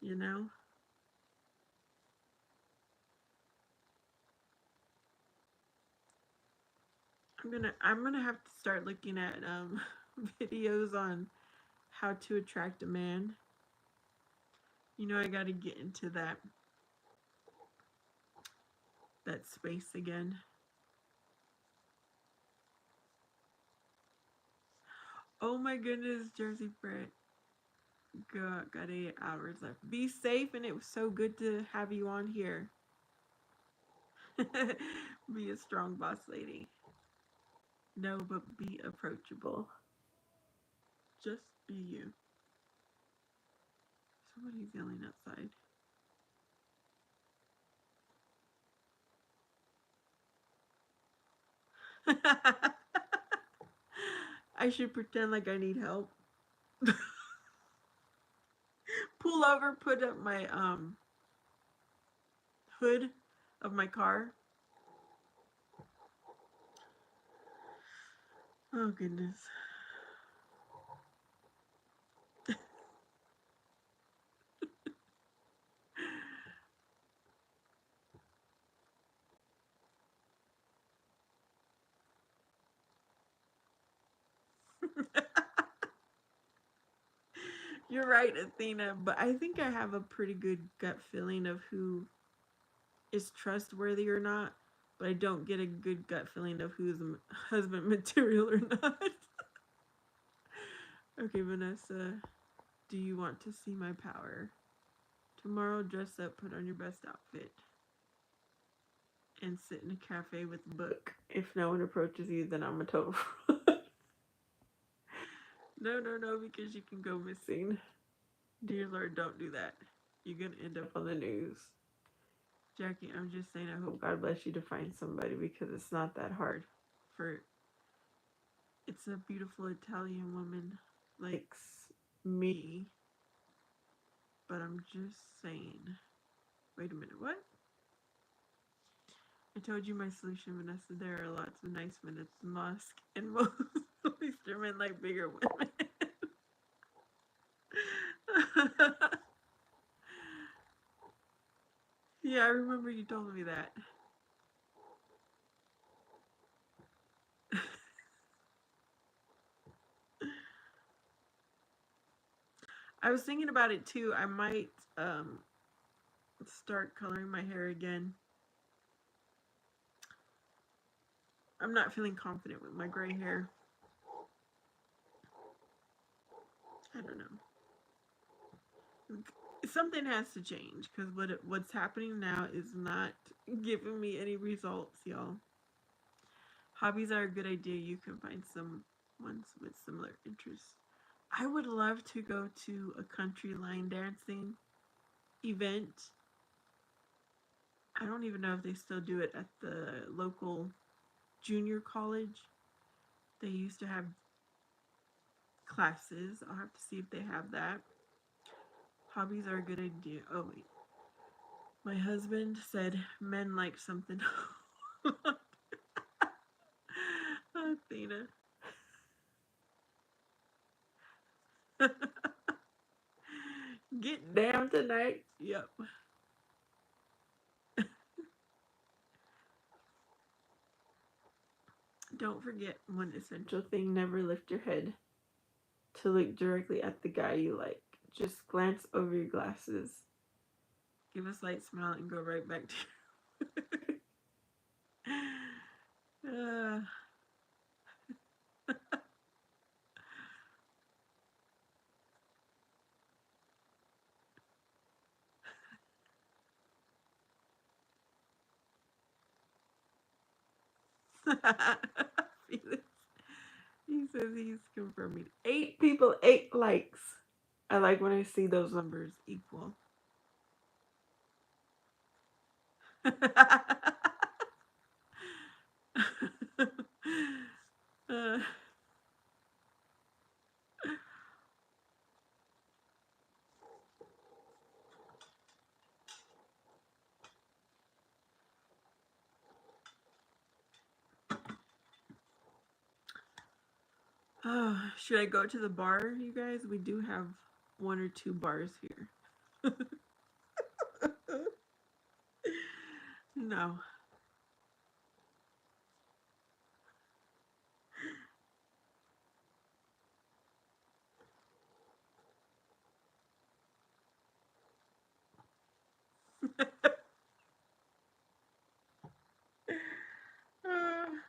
You know? I'm gonna have to start looking at videos on how to attract a man. You know, I gotta get into that space again. Oh my goodness, Jersey Brett. Got 8 hours left. Be safe, and it was so good to have you on here. Be a strong boss lady. No, but be approachable. Just be you. Somebody's yelling outside. I should pretend like I need help. Pull over, put up my hood of my car. Oh goodness. You're right, Athena, but I think I have a pretty good gut feeling of who is trustworthy or not, but I don't get a good gut feeling of who's husband material or not. Okay, Vanessa, do you want to see my power? Tomorrow, dress up, put on your best outfit, and sit in a cafe with a book. If no one approaches you, then I'm a total fraud. No, because you can go missing. Dear Lord, don't do that. You're going to end up on the news. Jackie, I'm just saying, I hope God bless you to find somebody because it's not that hard. It's a beautiful Italian woman likes me, but I'm just saying. Wait a minute, what? I told you my solution, Vanessa. There are lots of nice men. It's Musk and most Eastern men like bigger women. Yeah, I remember you told me that. I was thinking about it too. I might start coloring my hair again. I'm not feeling confident with my gray hair. I don't know. something has to change because what's happening now is not giving me any results, y'all. Hobbies are a good idea. You can find some ones with similar interests. I would love to go to a country line dancing event. I don't even know if they still do it at the local junior college. They used to have classes. I'll have to see if they have that. Hobbies are a good idea. Oh, wait. My husband said men like something. Athena. Get down tonight. Yep. Don't forget one essential thing: never lift your head to look directly at the guy you like. Just glance over your glasses, give a slight smile, and go right back to. Felix. He says he's confirming 8 people, 8 likes. I like when I see those numbers equal. uh, should I go to the bar, you guys? We do have 1 or 2 bars here. No.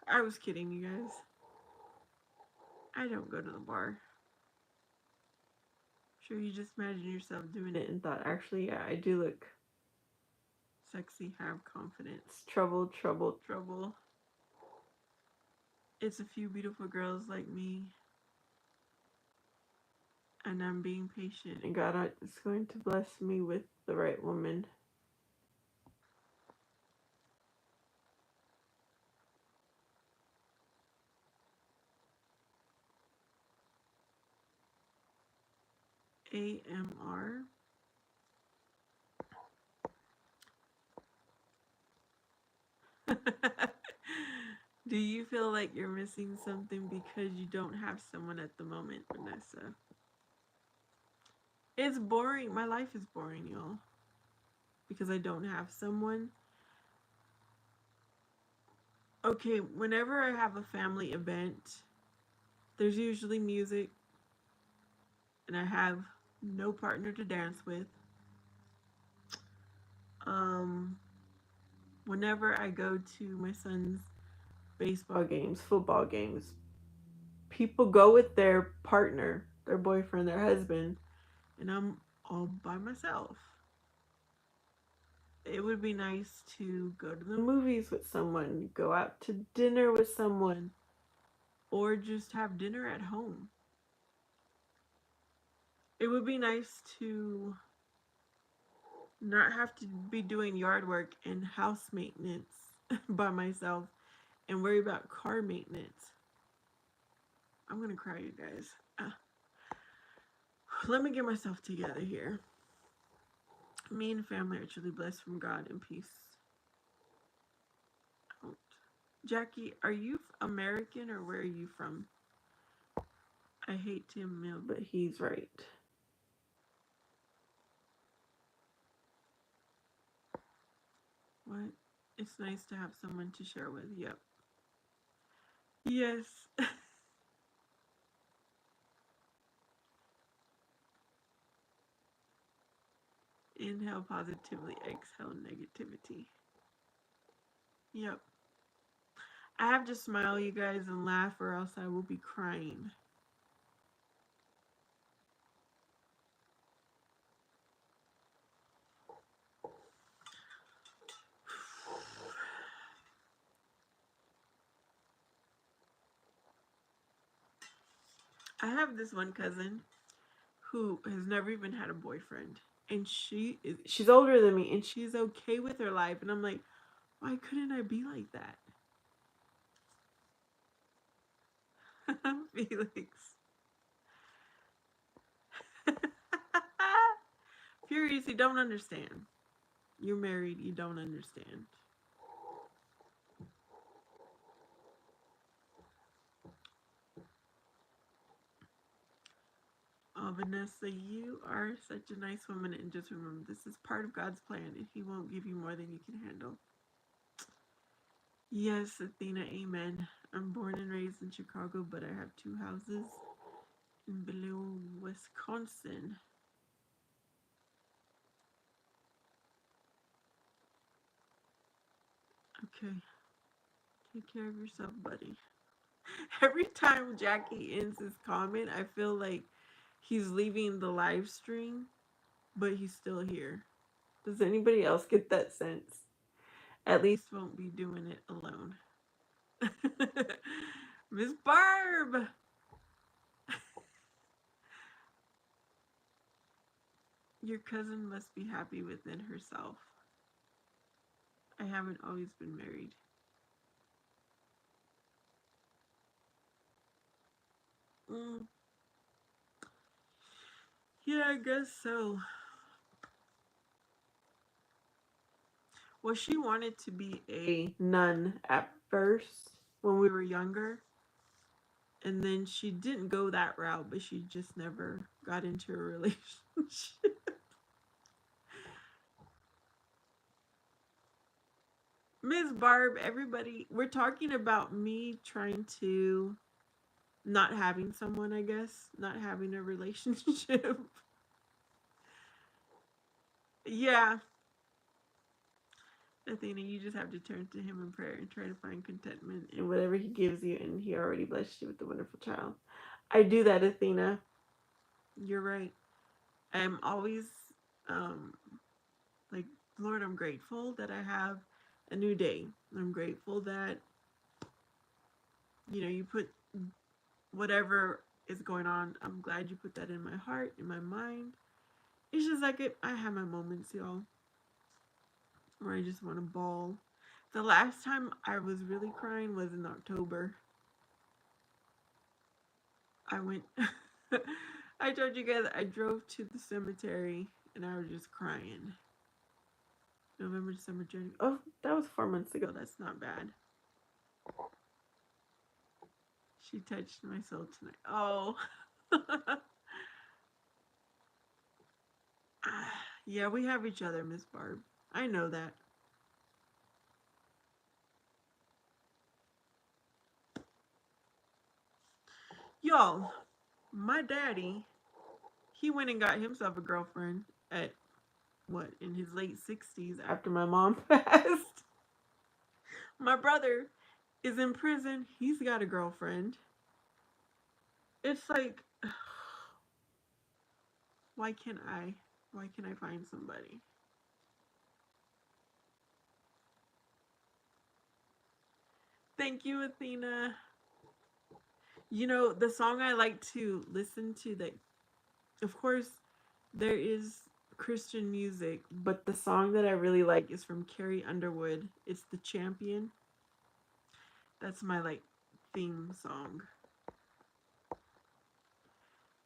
I was kidding, you guys. I don't go to the bar. Sure, you just imagine yourself doing it and thought, actually, yeah, I do look sexy, have confidence. Trouble, trouble, trouble. It's a few beautiful girls like me. And I'm being patient. And God is going to bless me with the right woman. AMR. Do you feel like you're missing something because you don't have someone at the moment, Vanessa? It's boring. My life is boring, y'all. Because I don't have someone. Okay, whenever I have a family event, there's usually music, and I have no partner to dance with. Um, Whenever I go to my son's baseball games, football games, people go with their partner, their boyfriend, their husband, and I'm all by myself. It would be nice to go to the movies with someone, go out to dinner with someone, or just have dinner at home. It would be nice to not have to be doing yard work and house maintenance by myself and worry about car maintenance. I'm gonna cry, you guys. Let me get myself together here. Me and family are truly blessed from God and peace. Out. Jackie, are you American or where are you from? I hate Tim Mill, but he's right. What? It's nice to have someone to share with. Yep. Yes. Inhale positively, exhale negativity. Yep. I have to smile, you guys, and laugh, or else I will be crying. I have this one cousin who has never even had a boyfriend. And she's older than me and she's okay with her life. And I'm like, why couldn't I be like that? Felix. Furious, you don't understand. You're married, you don't understand. Oh, Vanessa, you are such a nice woman. And just remember, this is part of God's plan, and He won't give you more than you can handle. Yes, Athena, amen. I'm born and raised in Chicago, but I have 2 houses in Below, Wisconsin. Okay. Take care of yourself, buddy. Every time Jackie ends his comment, I feel like he's leaving the live stream, but he's still here. Does anybody else get that sense? At least won't be doing it alone. Miss Barb! Your cousin must be happy within herself. I haven't always been married. Mm, yeah, I guess so. Well, she wanted to be a nun at first when we were younger. And then she didn't go that route, but she just never got into a relationship. Miss Barb, everybody, we're talking about me trying to not having someone, I guess, not having a relationship. Yeah, Athena, you just have to turn to him in prayer and try to find contentment in whatever he gives you, and he already blessed you with a wonderful child. I do that, Athena. You're right. I'm always um like, Lord, I'm grateful that I have a new day. I'm grateful that you put whatever is going on. I'm glad you put that in my heart, in my mind. It's just like I have my moments, y'all, where I just want to bawl. The last time I was really crying was in October. I went. I told you guys I drove to the cemetery and I was just crying. November, December, January. Oh, that was 4 months ago. That's not bad. She touched my soul tonight. Oh. Yeah, we have each other, Miss Barb. I know that. Y'all, my daddy, he went and got himself a girlfriend at what, in his late 60s after my mom passed. My brother is in prison. He's got a girlfriend. It's like, why can't I? Why can't I find somebody? Thank you, Athena. The song I like to listen to, that, of course, there is Christian music, but the song that I really like is from Carrie Underwood. It's The Champion. That's my theme song.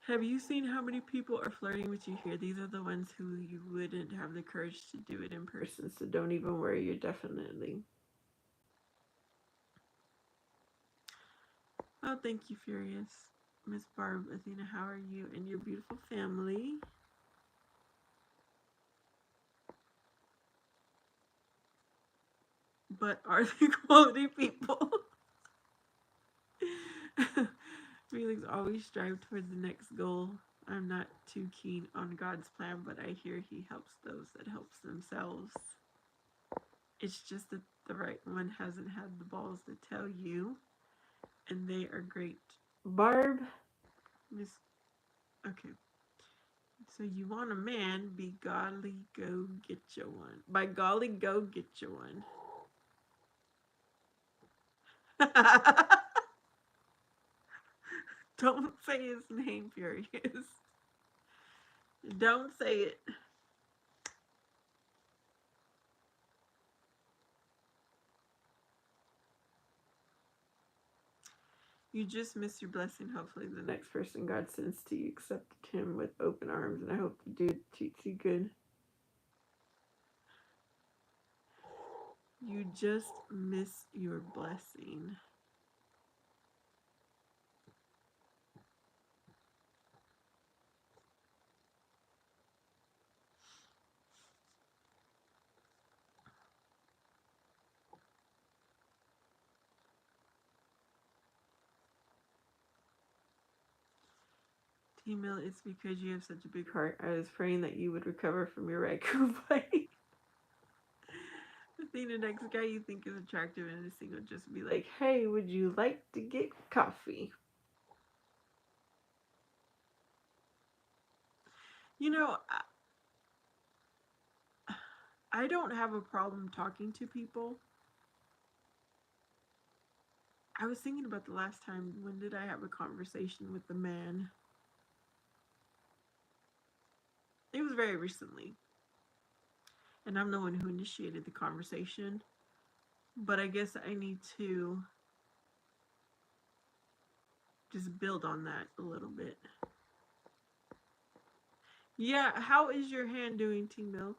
Have you seen how many people are flirting with you here? These are the ones who you wouldn't have the courage to do it in person, so don't even worry, you're definitely. Oh, thank you, Furious. Miss Barb, Athena, how are you and your beautiful family? But are they quality people? Felix always strive toward the next goal. I'm not too keen on God's plan, but I hear He helps those that helps themselves. It's just that the right one hasn't had the balls to tell you, and they are great. Barb, Miss. Okay. So you want a man? Be golly, go get you one. By golly, go get you one. Don't say his name, Furious. Don't say it. You just missed your blessing. Hopefully, the next person God sends to you accepted him with open arms, and I hope the dude treats you good. You just missed your blessing. T-Mill, it's because you have such a big heart. I was praying that you would recover from your raccoon bite. The next guy you think is attractive and this thing would just be like, hey, would you like to get coffee? You know, I don't have a problem talking to people. I was thinking about the last time, when did I have a conversation with a man? It was very recently. And I'm the one who initiated the conversation. But I guess I need to just build on that a little bit. Yeah, how is your hand doing, T-Mill?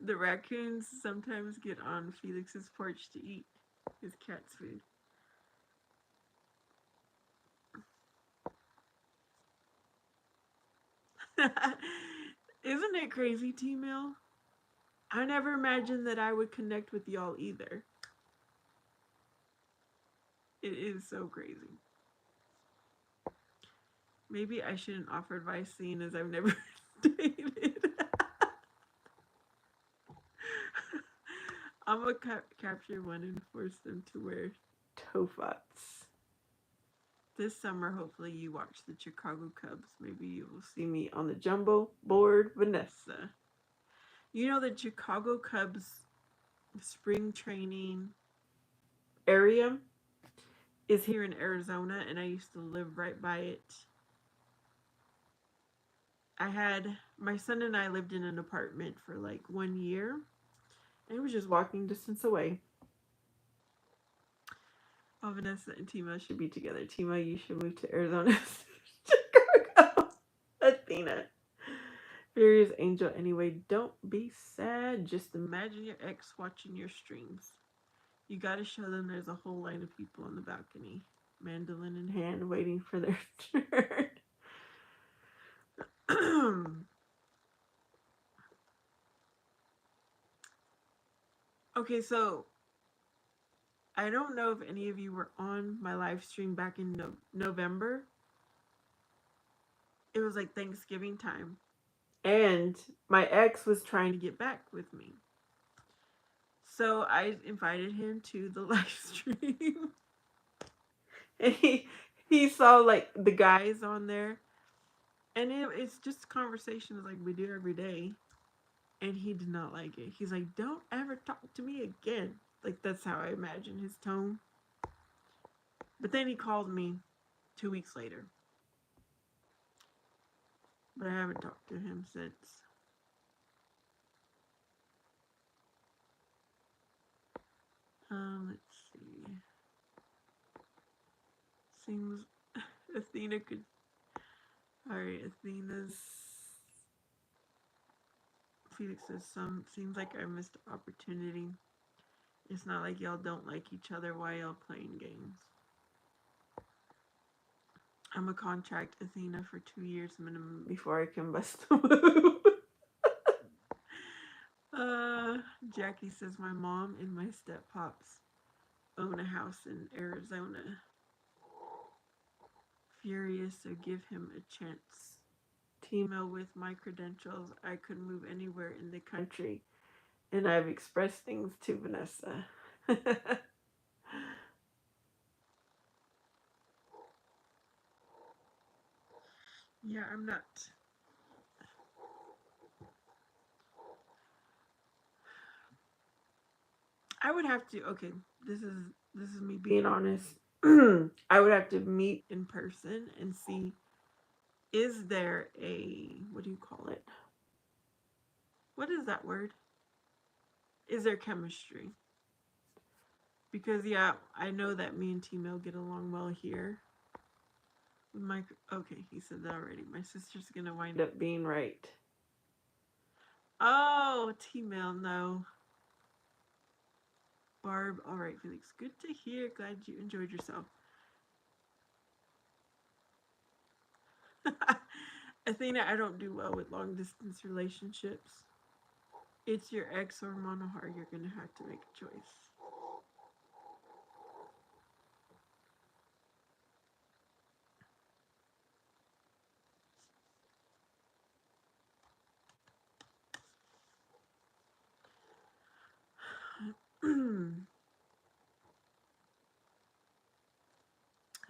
The raccoons sometimes get on Felix's porch to eat his cat's food. Isn't it crazy, T-Mill? I never imagined that I would connect with y'all either. It is so crazy. Maybe I shouldn't offer advice, seeing as I've never dated. I'm gonna capture one and force them to wear tofats. This summer, hopefully, you watch the Chicago Cubs. Maybe you will see me on the jumbo board, Vanessa. You know, the Chicago Cubs spring training area is here in Arizona, and I used to live right by it. My son and I lived in an apartment for like 1 year, and it was just walking distance away. Oh, Vanessa and Tima should be together. Tima, you should move to Arizona. Chicago. Athena. Furious Angel, anyway, don't be sad. Just imagine your ex watching your streams. You gotta show them there's a whole line of people on the balcony, mandolin in hand, waiting for their turn. Okay, so I don't know if any of you were on my live stream back in November. It was like Thanksgiving time. And my ex was trying to get back with me. So I invited him to the live stream. And he saw like the guys on there. And it's just conversations like we do every day. And he did not like it. He's like, don't ever talk to me again. Like, that's how I imagine his tone. But then he called me 2 weeks later. But I haven't talked to him since. Let's see. Seems Athena could. Alright, Athena's. Felix says, seems like I missed an opportunity. It's not like y'all don't like each other while y'all playing games. I'm a contract Athena for 2 years minimum before I can bust a move. Jackie says my mom and my step-pops own a house in Arizona. Furious, so give him a chance. T-mail with my credentials, I could move anywhere in the country. And I've expressed things to Vanessa. Yeah, I'm not. I would have to. Okay, this is me being honest. I would have to meet in person and see, is there a, what do you call it? What is that word? Is there chemistry? Because yeah, I know that me and T-Mail get along well here. Mike, okay, he said that already. My sister's gonna wind up being right. Oh, T-Mail, no. Barb, all right, Felix. Good to hear. Glad you enjoyed yourself. Athena, I don't do well with long distance relationships. It's your ex or Monohar. You're gonna have to make a choice.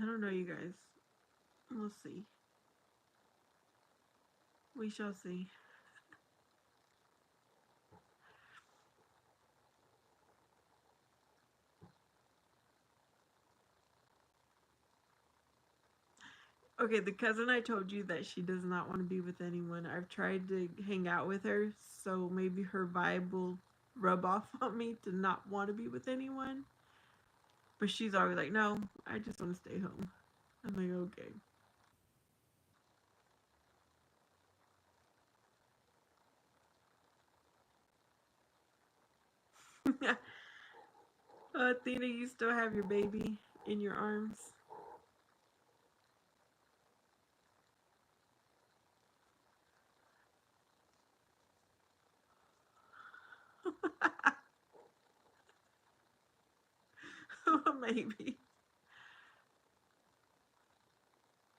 I don't know, you guys. We'll see. We shall see. Okay, the cousin I told you that she does not want to be with anyone. I've tried to hang out with her, so maybe her vibe will rub off on me to not want to be with anyone. But she's always like, no, I just want to stay home. I'm like, okay. Athena, you still have your baby in your arms? Maybe.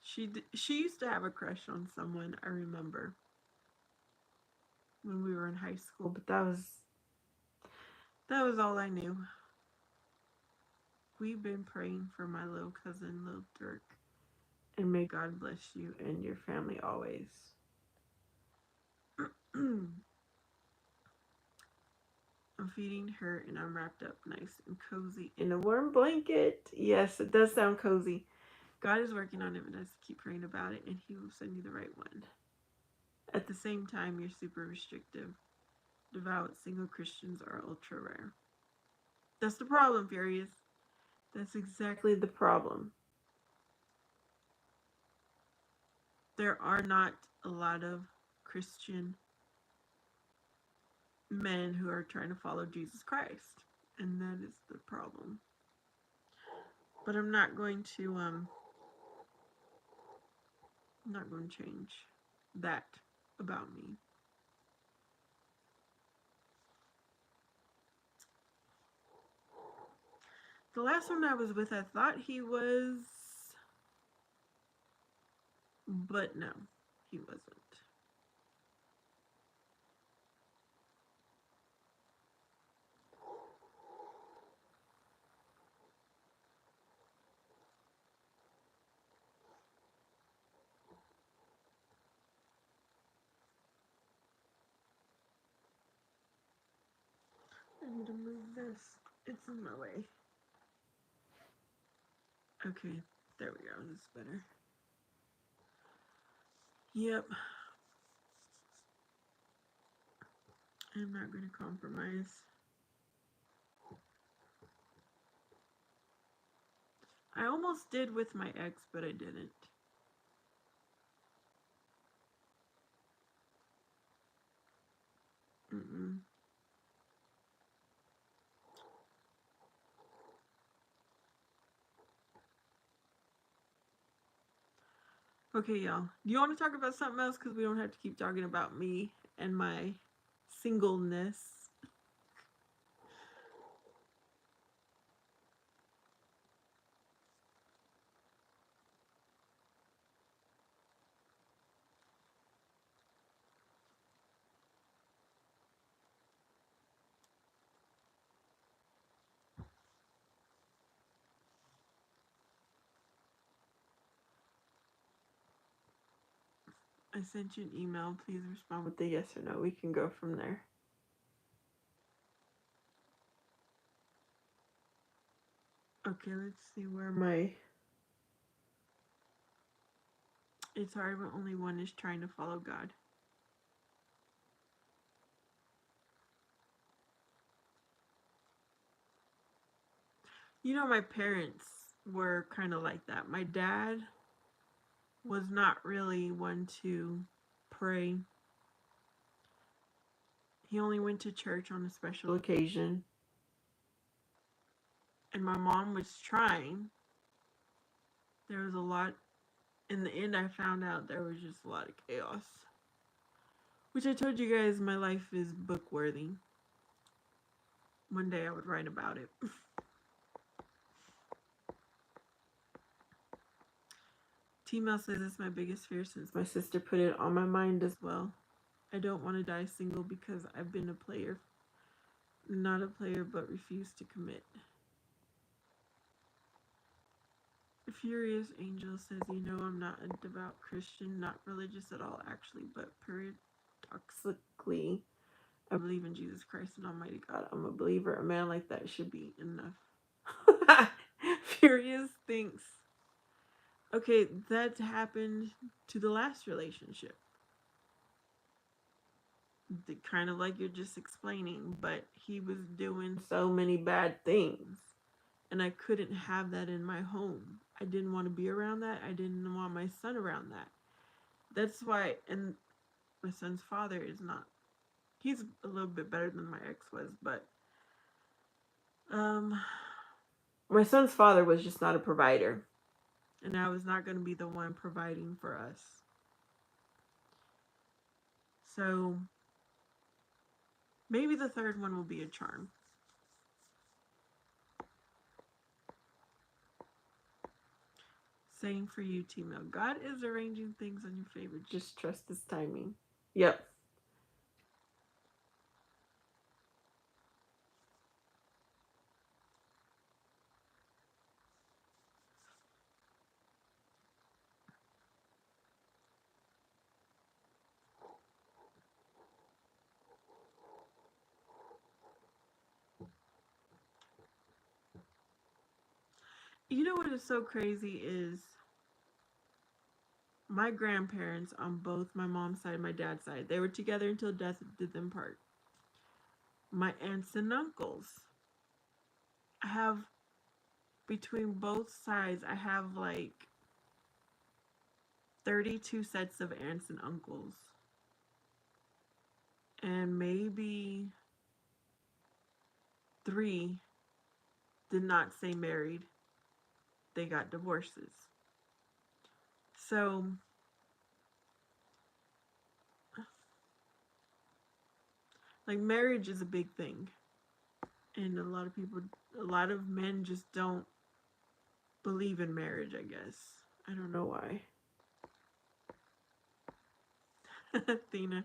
She used to have a crush on someone, I remember, when we were in high school, but that was all I knew. We've been praying for my little cousin, little Dirk, and may God bless you and your family always. I'm feeding her and I'm wrapped up nice and cozy in a warm blanket. Yes, it does sound cozy. God is working on it, but let's keep praying about it and He will send you the right one. At the same time, you're super restrictive. Devout single Christians are ultra rare. That's the problem, Furious. That's exactly the problem. There are not a lot of Christian men who are trying to follow Jesus Christ, and that is the problem. But I'm not going to change that about me. The last one I was with, I thought he was, but no, he wasn't. I need to move this. It's in my way. Okay, there we go. This is better. Yep. I'm not going to compromise. I almost did with my ex, but I didn't. Mm-mm. Okay, y'all. Do you want to talk about something else? Because we don't have to keep talking about me and my singleness. I sent you an email. Please respond with the yes or no. We can go from there. Okay, let's see where my... It's hard when only one is trying to follow God. You know, my parents were kind of like that. My dad was not really one to pray. He only went to church on a special occasion. And my mom was trying. There was a lot. In the end, I found out there was just a lot of chaos. Which I told you guys my life is book worthy. One day I would write about it. T-Mail says it's my biggest fear since my sister put it on my mind as well. I don't want to die single because I've been a player. Not a player, but refuse to commit. Furious Angel says, you know, I'm not a devout Christian, not religious at all, actually, but paradoxically, I believe in Jesus Christ and Almighty God. I'm a believer. A man like that should be enough. Furious thinks. Okay, that happened to the last relationship. Kind of like you're just explaining, but he was doing so many bad things. And I couldn't have that in my home. I didn't want to be around that. I didn't want my son around that. That's why, and my son's father is not, he's a little bit better than my ex was, but my son's father was just not a provider. And I was not going to be the one providing for us. So maybe the third one will be a charm. Saying for you, T-Mail, God is arranging things on your favor. Just trust his timing. Yep. You know what is so crazy is my grandparents on both my mom's side and my dad's side, they were together until death did them part. My aunts and uncles, I have, between both sides, I have like 32 sets of aunts and uncles. And maybe 3 did not say married. They got divorces. So like marriage is a big thing. And a lot of men just don't believe in marriage, I guess. I don't know why. Athena.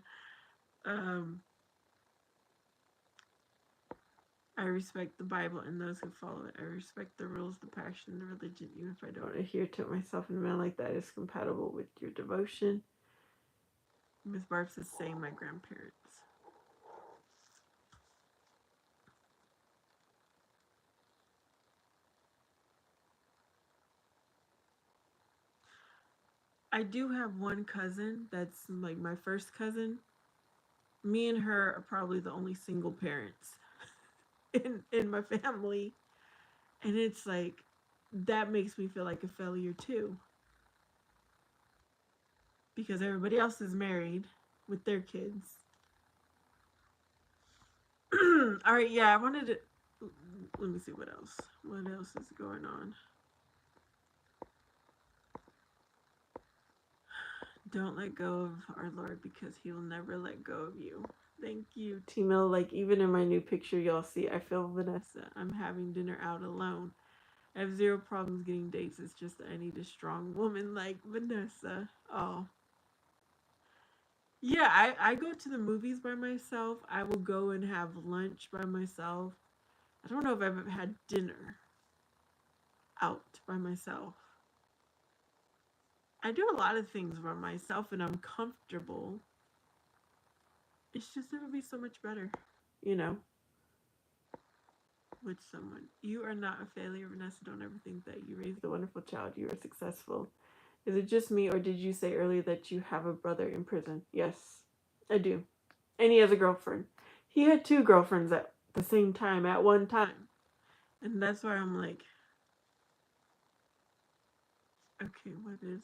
I respect the Bible and those who follow it. I respect the rules, the passion, the religion, even if I don't adhere to it myself. And a man like that is compatible with your devotion. Miss Barb says, same, my grandparents. I do have one cousin that's like my first cousin. Me and her are probably the only single parents in my family. And it's like, that makes me feel like a failure too. Because everybody else is married with their kids. All right, yeah, I wanted to... Let me see what else. What else is going on? Don't let go of our Lord because he will never let go of you. Thank you, T-Mill. Like, even in my new picture, y'all see, I feel Vanessa. I'm having dinner out alone. I have 0 problems getting dates. It's just that I need a strong woman like Vanessa. Oh. Yeah, I go to the movies by myself. I will go and have lunch by myself. I don't know if I've ever had dinner out by myself. I do a lot of things by myself and I'm comfortable. It's just, it would be so much better, you know? with someone. You are not a failure, Vanessa. Don't ever think that you raised a wonderful child. You are successful. Is it just me, or did you say earlier that you have a brother in prison? Yes, I do. And he has a girlfriend. He had two girlfriends at the same time, at one time. And that's why I'm like, okay, what is.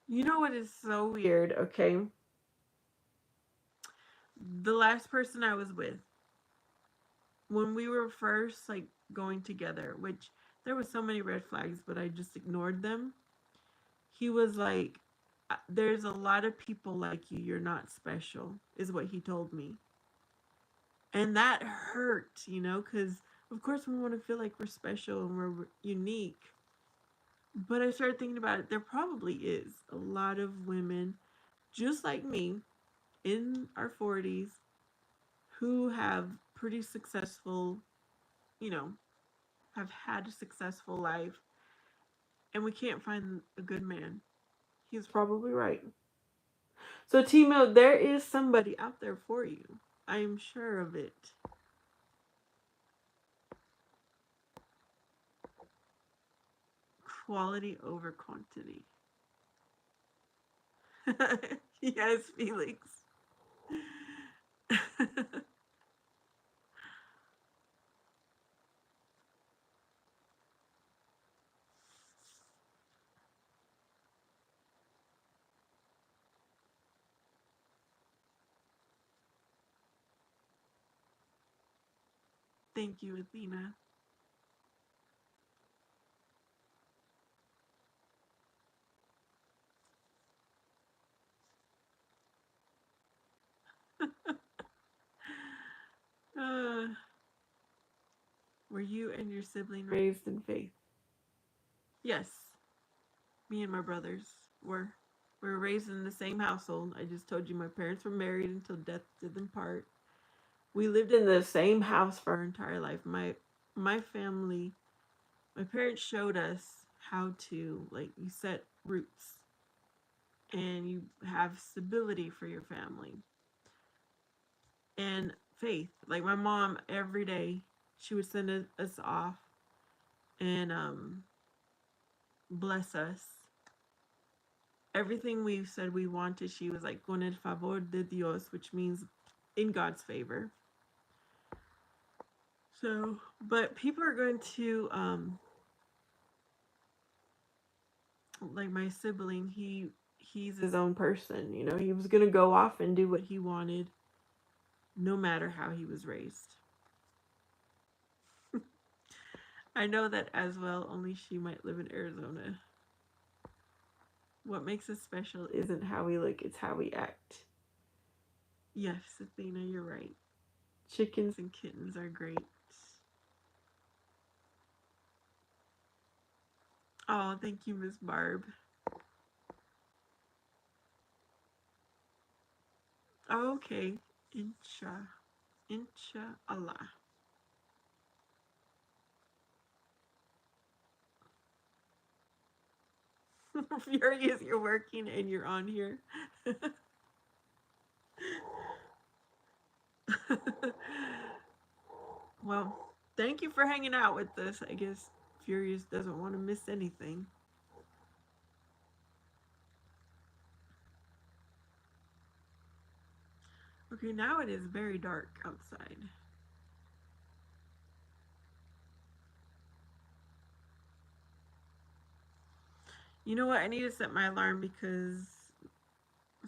You know what is so weird, okay? The last person I was with, when we were first like going together, which there was so many red flags, but I just ignored them. He was like, there's a lot of people like you. You're not special, is what he told me. And that hurt, you know, because of course we want to feel like we're special and we're unique. But I started thinking about it. There probably is a lot of women just like me in our 40s who have pretty successful, you know, have had a successful life, and we can't find a good man. He's probably right. So, Timo, there is somebody out there for you. I am sure of it. Quality over quantity. Yes, Felix. Thank you, Athena. uh, were you and your sibling raised in faith? Yes, me and my brothers were. We were raised in the same household. I just told you my parents were married until death did them part. We lived in the same house for our entire life. My family, my parents showed us how to, like, you set roots and you have stability for your family and faith. Like my mom, every day she would send us off and bless us. Everything we said we wanted, she was like, con el favor de Dios, which means in God's favor. So, but people are going to, like my sibling, he's his own person, you know. He was going to go off and do what he wanted no matter how he was raised. I know that as well, only she might live in Arizona. What makes us special isn't how we look, it's how we act. Yes, Athena, you're right. Chickens and kittens are great. Oh, thank you, Miss Barb. Oh, okay. Inshallah. Furious, you're working and you're on here. Well, thank you for hanging out with us. I guess Furious doesn't want to miss anything. Okay, now it is very dark outside. You know what? I need to set my alarm because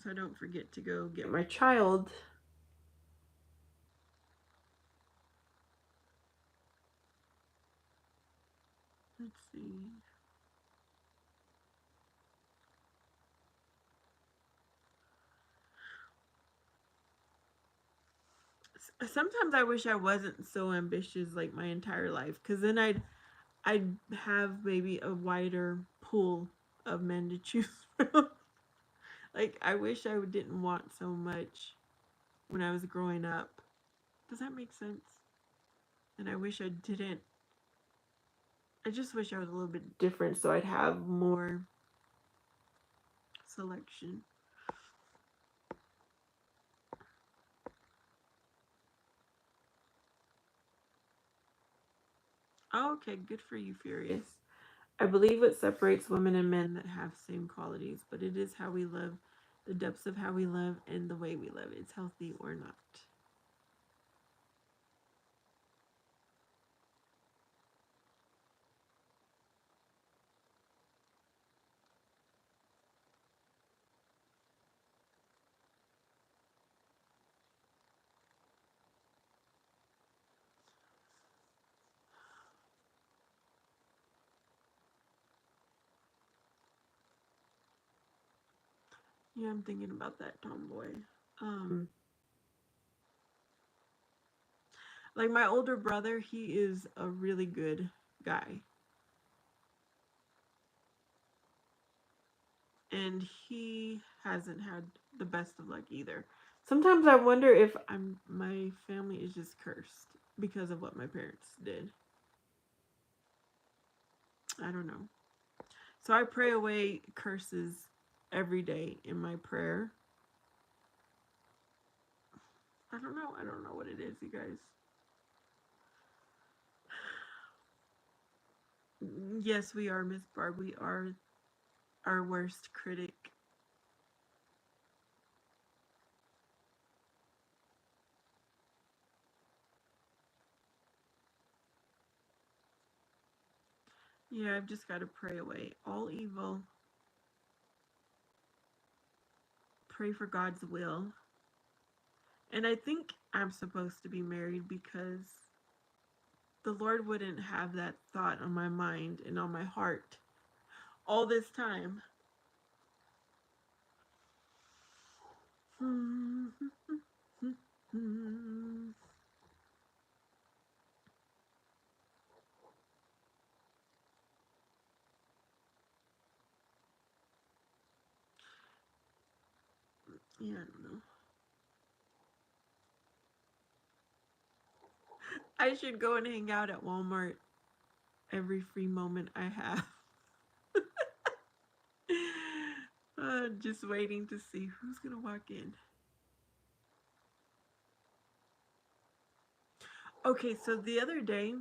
so I don't forget to go get my child. Let's see. Sometimes I wish I wasn't so ambitious like my entire life, because then I'd have maybe a wider pool of men to choose from. Like I wish I didn't want so much when I was growing up. Does that make sense? And I wish I didn't. I just wish I was a little bit different so I'd have more selection. Oh, okay, good for you, Furious. I believe what separates women and men that have same qualities, but it is how we live, the depths of how we live, and the way we live. It's healthy or not. Yeah, I'm thinking about that tomboy. Um, like my older brother, he is a really good guy, and he hasn't had the best of luck either. Sometimes I wonder if my family is just cursed because of what my parents did. I don't know. So I pray away curses every day in my prayer. I don't know. I don't know what it is, you guys. Yes, we are, Miss Barb. We are our worst critic. Yeah, I've just got to pray away all evil, pray for God's will. And I think I'm supposed to be married because the Lord wouldn't have that thought on my mind and on my heart all this time. Yeah, I don't know. I should go and hang out at Walmart every free moment I have. Just waiting to see who's gonna walk in. Okay, so the other day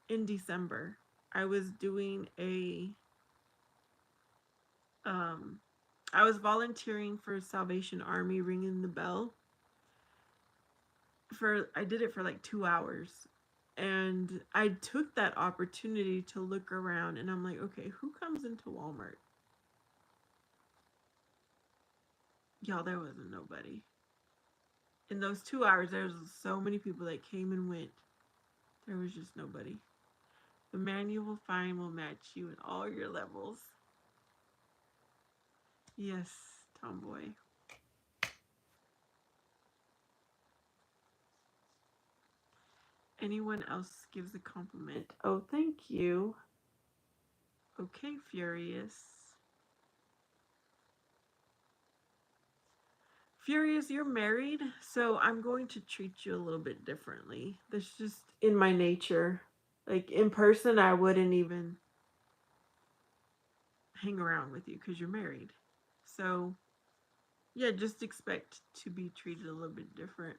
in December, I was doing a um I was volunteering for Salvation Army, ringing the bell. For I did it for like 2 hours. And I took that opportunity to look around and I'm like, okay, who comes into Walmart? Y'all, there wasn't nobody. In those 2 hours, there was so many people that came and went. There was just nobody. The man you will find will match you in all your levels. Yes, tomboy. Anyone else gives a compliment. Oh, thank you. Okay, Furious. Furious, you're married, so I'm going to treat you a little bit differently. That's just in my nature. Like in person, I wouldn't even hang around with you because you're married. So, yeah, just expect to be treated a little bit different.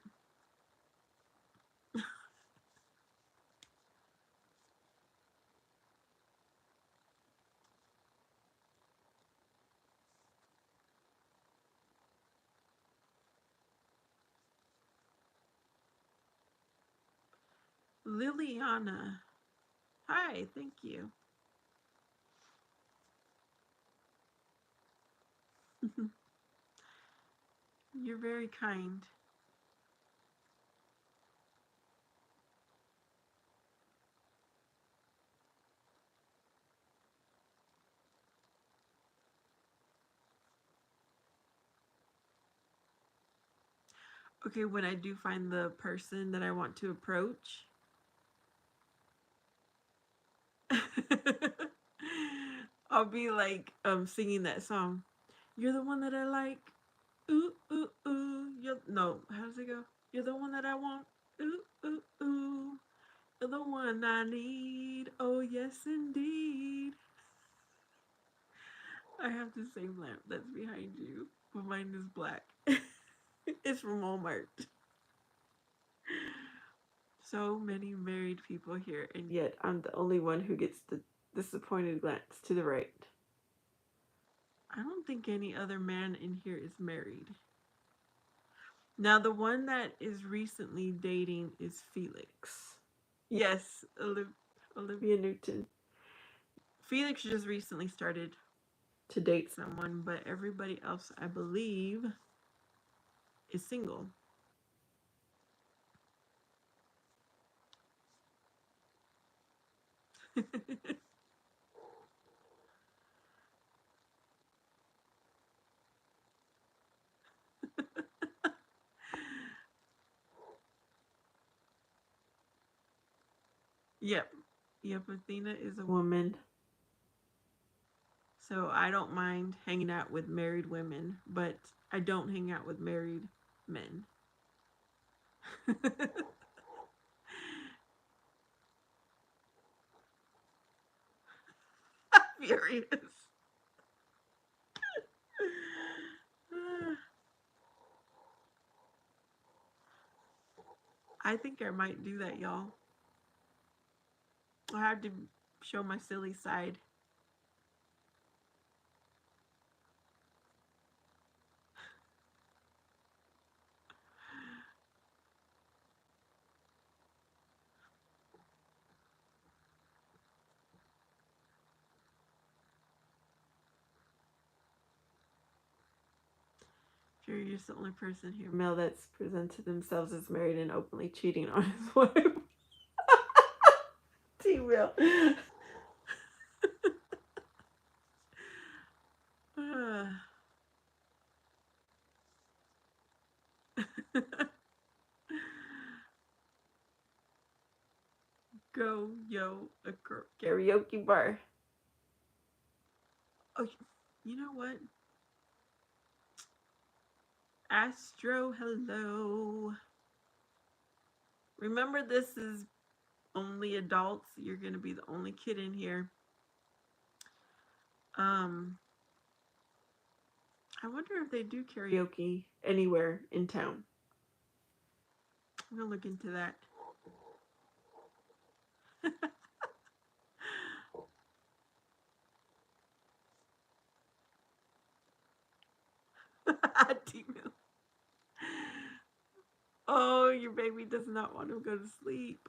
Liliana. Hi, thank you. You're very kind. Okay, when I do find the person that I want to approach, I'll be like singing that song. You're the one that I like. Ooh ooh ooh. You're no, how does it go? You're the one that I want. Ooh ooh ooh. The one I need. Oh, yes, indeed. I have the same lamp that's behind you, but mine is black. It's from Walmart. So many married people here, and yet I'm the only one who gets the disappointed glance to the right. I don't think any other man in here is married. Now, the one that is recently dating is Felix. Yes, Olivia Newton. Felix just recently started to date someone, but everybody else, I believe, is single. Yep. Yep, Athena is a woman. So I don't mind hanging out with married women, but I don't hang out with married men. Furious. I think I might do that, y'all. I have to show my silly side. Fury is the only person here, male, that's presented themselves as married and openly cheating on his wife. T-Will. Go, yo, a karaoke bar. Oh, you know what? Astro, hello. Remember, this is only adults. You're going to be the only kid in here. I wonder if they do karaoke anywhere in town. I'm going to look into that. Oh, your baby does not want to go to sleep.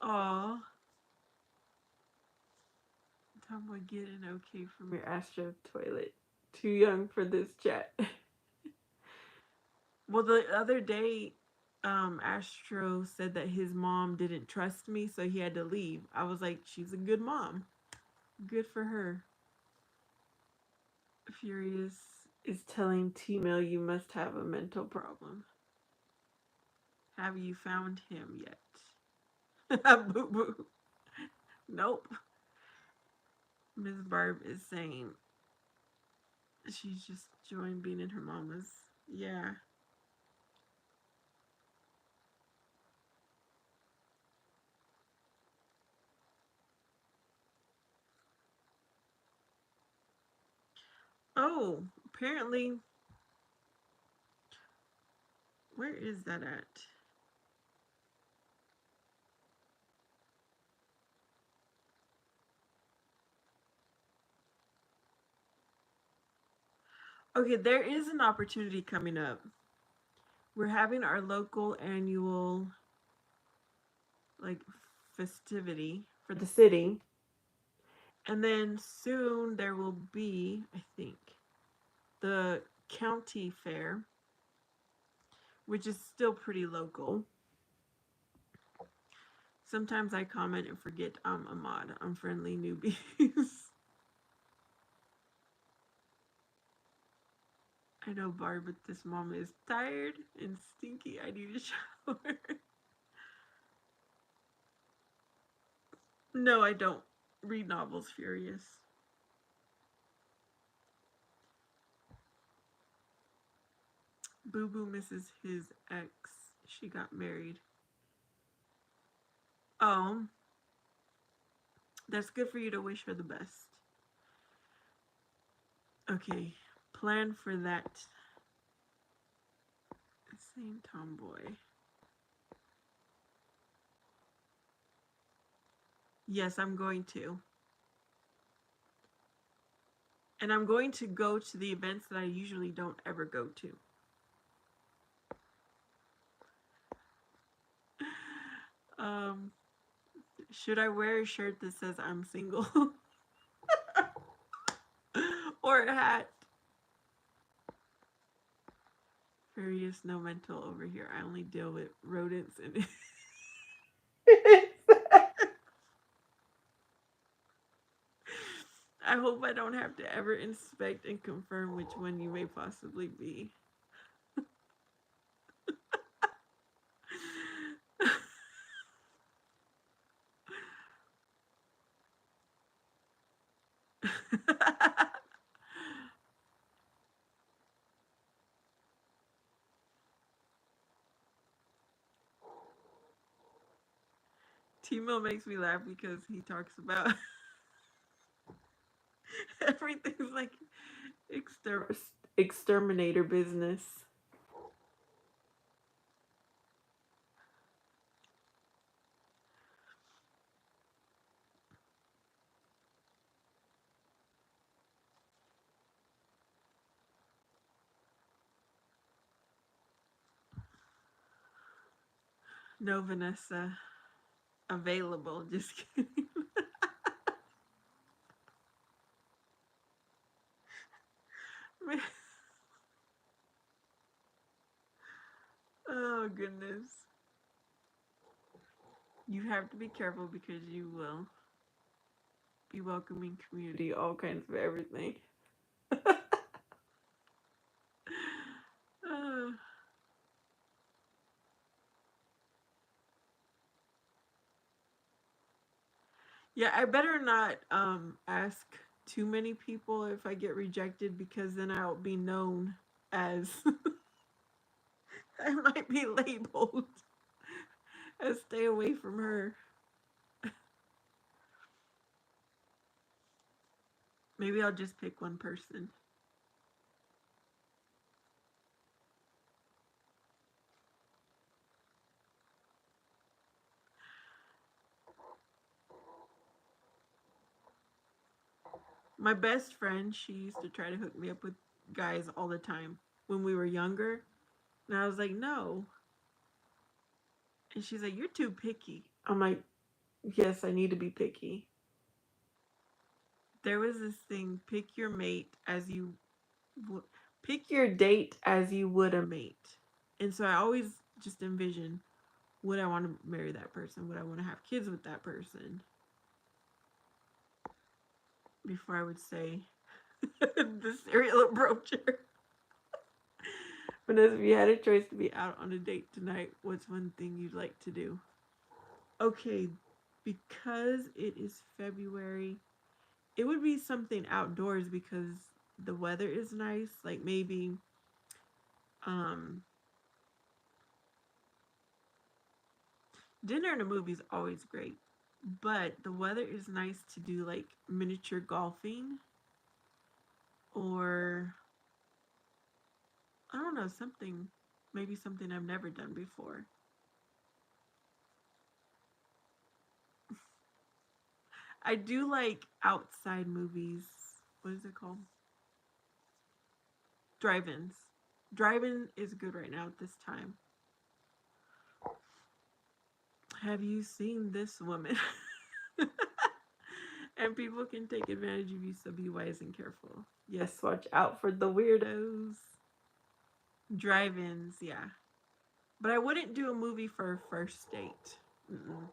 Aw. Tom would get an okay from your Astro toilet. Too young for this chat. Well, the other day, Astro said that his mom didn't trust me, so he had to leave. I was like, she's a good mom. Good for her. Furious is telling T-Mail you must have a mental problem. Have you found him yet? Boo boo. Nope. Ms. Barb is saying she's just enjoying being in her mama's. Yeah. Oh, apparently. Where is that at? Okay, there is an opportunity coming up. We're having our local annual like festivity for the city. And then soon there will be, I think, the county fair, which is still pretty local. Sometimes I comment and forget I'm a mod. I'm friendly newbies. I know, Barb, but this mom is tired and stinky. I need a shower. No, I don't read novels, Furious. Boo Boo misses his ex. She got married. Oh, that's good for you to wish her the best. Okay, plan for that. Same tomboy. Yes, I'm going to. And I'm going to go to the events that I usually don't ever go to. Um, should I wear a shirt that says I'm single? Or a hat? Furious, no mental over here. I only deal with rodents and. I hope I don't have to ever inspect and confirm which one you may possibly be. Timo makes me laugh because he talks about everything's like exterminator business. No, Vanessa. Available. Just kidding. Oh, goodness. You have to be careful because you will be welcoming community, all kinds of everything. uh, yeah, I better not ask too many people if I get rejected because then I'll be known as I might be labeled as stay away from her. Maybe I'll just pick one person. My best friend, she used to try to hook me up with guys all the time when we were younger. And I was like, no. And she's like, you're too picky. I'm like, yes, I need to be picky. There was this thing, pick your mate as you pick your date as you would a mate. And so I always just envision, would I want to marry that person? Would I want to have kids with that person? Before I would say the serial approacher. But if you had a choice to be out on a date tonight, what's one thing you'd like to do? Okay, because it is February, it would be something outdoors because the weather is nice. Like maybe um dinner and a movie is always great. But the weather is nice to do like miniature golfing or I don't know, something maybe something I've never done before. I do like outside movies. What is it called? Drive-ins. Drive-in is good right now at this time. Have you seen this woman? And people can take advantage of you, so be wise and careful. Yes, watch out for the weirdos. Drive-ins, yeah. But I wouldn't do a movie for a first date. Mm-mm.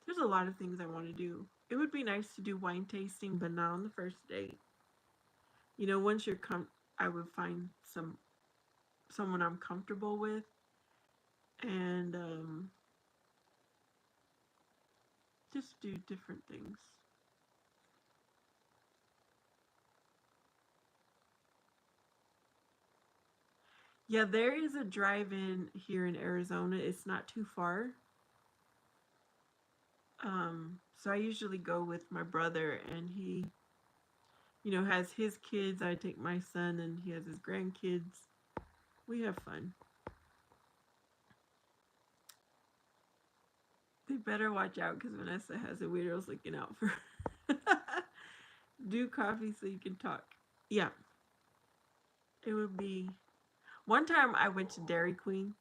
There's a lot of things I want to do. It would be nice to do wine tasting, but not on the first date. You know, once you're I would find someone I'm comfortable with, and just do different things. Yeah, there is a drive-in here in Arizona. It's not too far. So I usually go with my brother, and he, has his kids. I take my son, and he has his grandkids. We have fun. They better watch out because Vanessa has a weirdos looking out for her. Do coffee so you can talk. Yeah, it would be. One time I went to Dairy Queen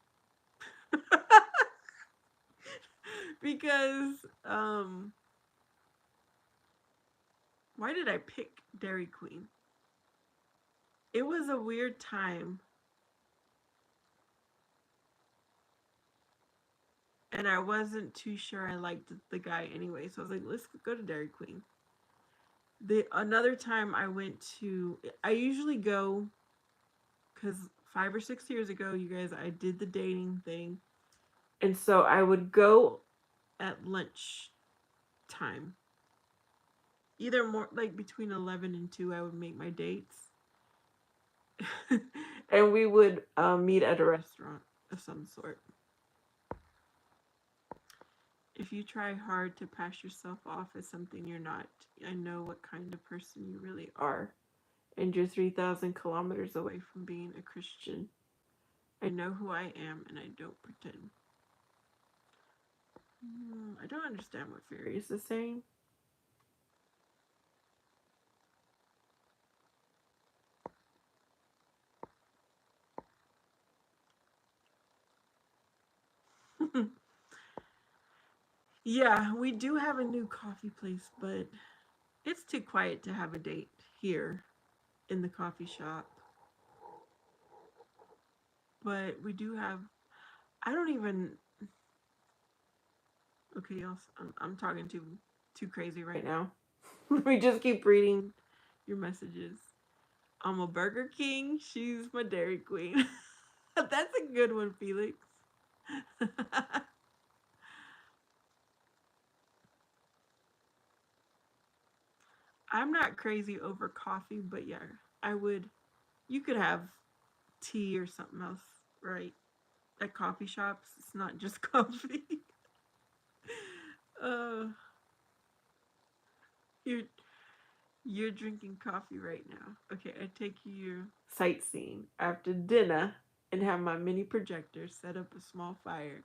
because why did I pick Dairy Queen? It was a weird time, and I wasn't too sure I liked the guy anyway. So I was like, let's go to Dairy Queen. The another time I went to, I usually go because 5 or 6 years ago, you guys, I did the dating thing, and so I would go at lunch time. Either more like between 11 and 2, I would make my dates, and we would meet at a restaurant of some sort. If you try hard to pass yourself off as something you're not, I know what kind of person you really are. And you're 3,000 kilometers away from being a Christian. I know who I am and I don't pretend. I don't understand what Furious is saying. Yeah, we do have a new coffee place, but it's too quiet to have a date here in the coffee shop. But we do have, I don't even, okay, y'all, I'm talking too crazy right now. We just keep reading your messages. I'm a Burger King. She's my Dairy Queen. That's a good one, Felix. I'm not crazy over coffee, but yeah, I would. You could have tea or something else, right? At coffee shops, it's not just coffee. uh, you're you're drinking coffee right now. Okay, I take you sightseeing after dinner and have my mini projector, set up a small fire,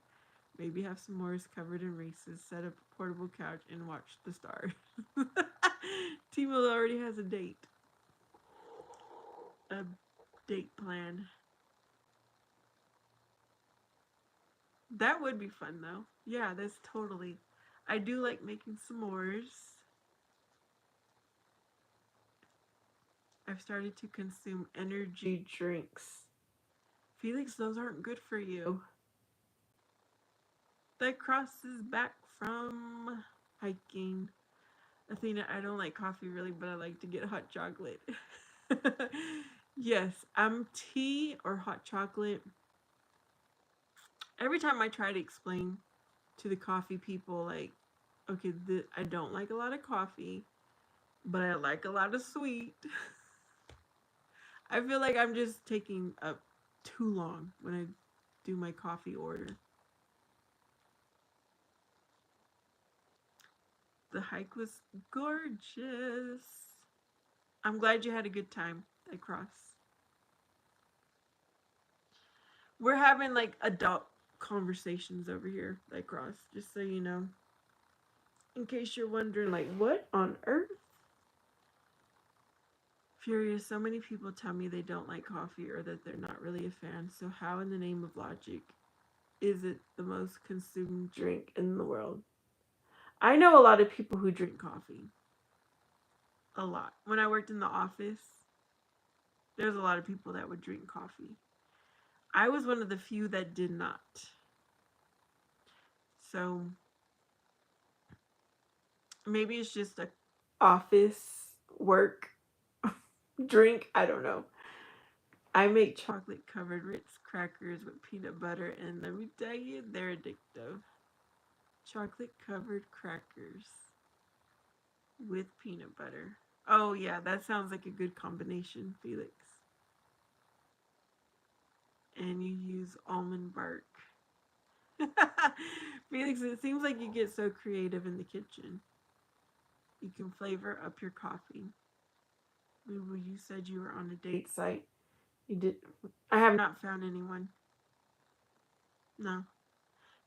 maybe have some s'mores covered in races, set up a portable couch, and watch the stars. Timo already has a date plan. That would be fun though. Yeah, that's totally. I do like making s'mores. I've started to consume energy drinks. Felix, those aren't good for you. That crosses back from hiking. Athena, I don't like coffee really, but I like to get hot chocolate. Yes, I'm tea or hot chocolate. Every time I try to explain to the coffee people, like, okay, I don't like a lot of coffee, but I like a lot of sweet. I feel like I'm just taking up too long when I do my coffee order. The hike was gorgeous. I'm glad you had a good time at Cross. We're having like adult conversations over here at Cross, just so you know. In case you're wondering, like, what on earth? Furious, so many people tell me they don't like coffee or that they're not really a fan. So, how in the name of logic is it the most consumed drink in the world? I know a lot of people who drink coffee. A lot. When I worked in the office, there's a lot of people that would drink coffee. I was one of the few that did not. So, Maybe it's just a office work drink. I don't know. I make chocolate covered Ritz crackers with peanut butter, and let me tell you, they're addictive. Chocolate covered crackers with peanut butter. Oh, yeah, that sounds like a good combination, Felix. And you use almond bark. Felix, it seems like you get so creative in the kitchen. You can flavor up your coffee. Maybe you said you were on a date site. You did. I have not found anyone. No.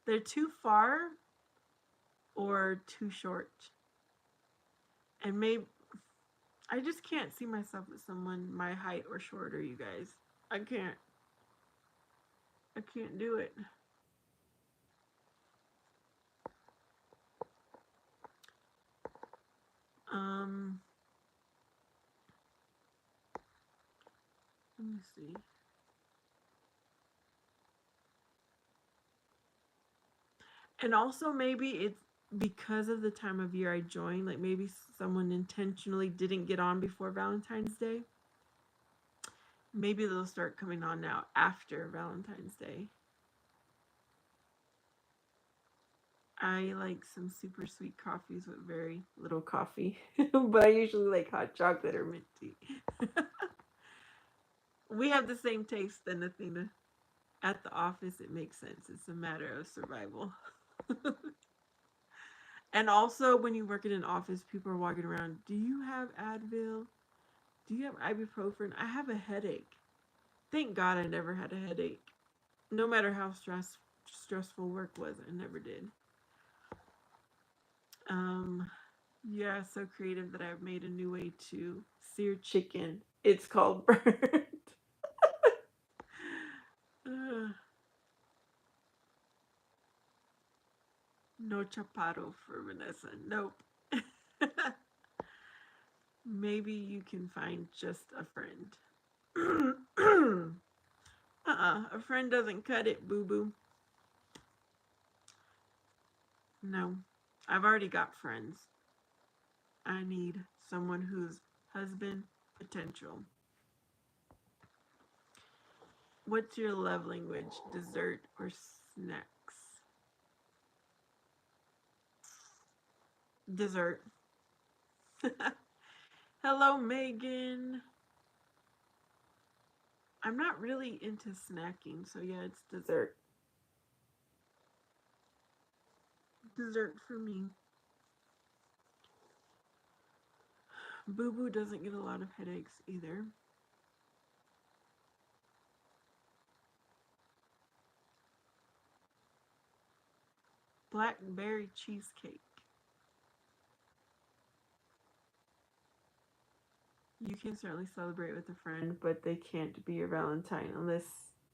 They're too far or too short. And maybe I just can't see myself with someone my height or shorter, you guys. I can't. I can't do it. Um, let me see. And also maybe it's because of the time of year I joined, like maybe someone intentionally didn't get on before Valentine's Day. Maybe they'll start coming on now after Valentine's Day. I like some super sweet coffees with very little coffee, but I usually like hot chocolate or mint tea. We have the same taste then, Athena. At the office, it makes sense. It's a matter of survival. And also, when you work in an office, people are walking around. Do you have Advil? Do you have ibuprofen? I have a headache. Thank God I never had a headache. No matter how stressful work was, I never did. Um, yeah, so creative that I've made a new way to sear chicken. It's called burnt. No chaparro for Vanessa. Nope. Maybe you can find just a friend. A friend doesn't cut it, boo boo. No, I've already got friends. I need someone who's husband potential. What's your love language? Dessert or snacks? Dessert. Hello, Megan. I'm not really into snacking, so yeah, it's dessert. Dessert for me. Boo Boo doesn't get a lot of headaches either. Blackberry cheesecake. You can certainly celebrate with a friend, but they can't be your Valentine unless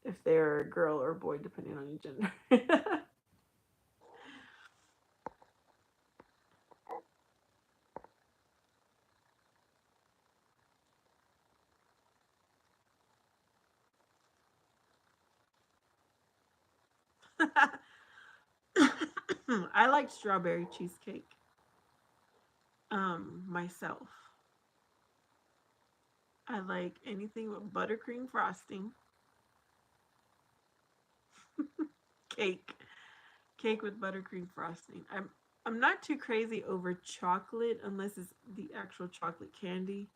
if they're a girl or a boy, depending on your gender. I like strawberry cheesecake. Myself. I like anything with buttercream frosting. Cake. Cake with buttercream frosting. I'm not too crazy over chocolate unless it's the actual chocolate candy.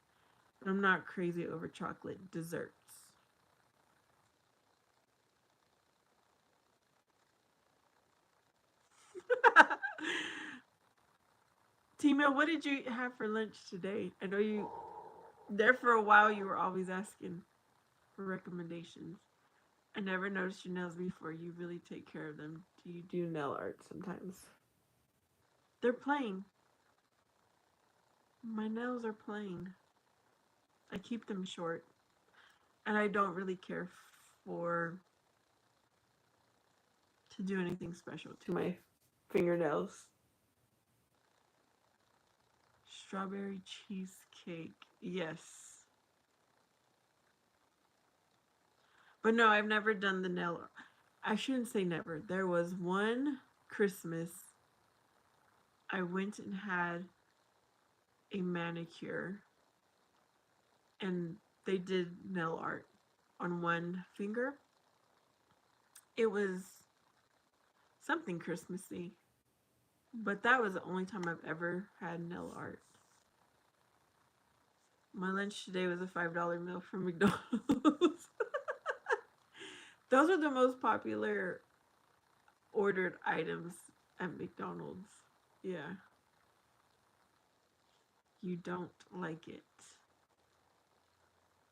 But I'm not crazy over chocolate desserts. Tima, what did you have for lunch today? I know you there for a while you were always asking for recommendations. I never noticed your nails before. You really take care of them. Do you do nail art sometimes? They're plain. My nails are plain. I keep them short. And I don't really care for to do anything special to my fingernails. Strawberry cheesecake. Yes. But no, I've never done the nail. I shouldn't say never. There was one Christmas I went and had a manicure, and they did nail art on one finger. It was something Christmassy, but that was the only time I've ever had nail art. My lunch today was a $5 meal from McDonald's. Those are the most popular ordered items at McDonald's. Yeah. You don't like it.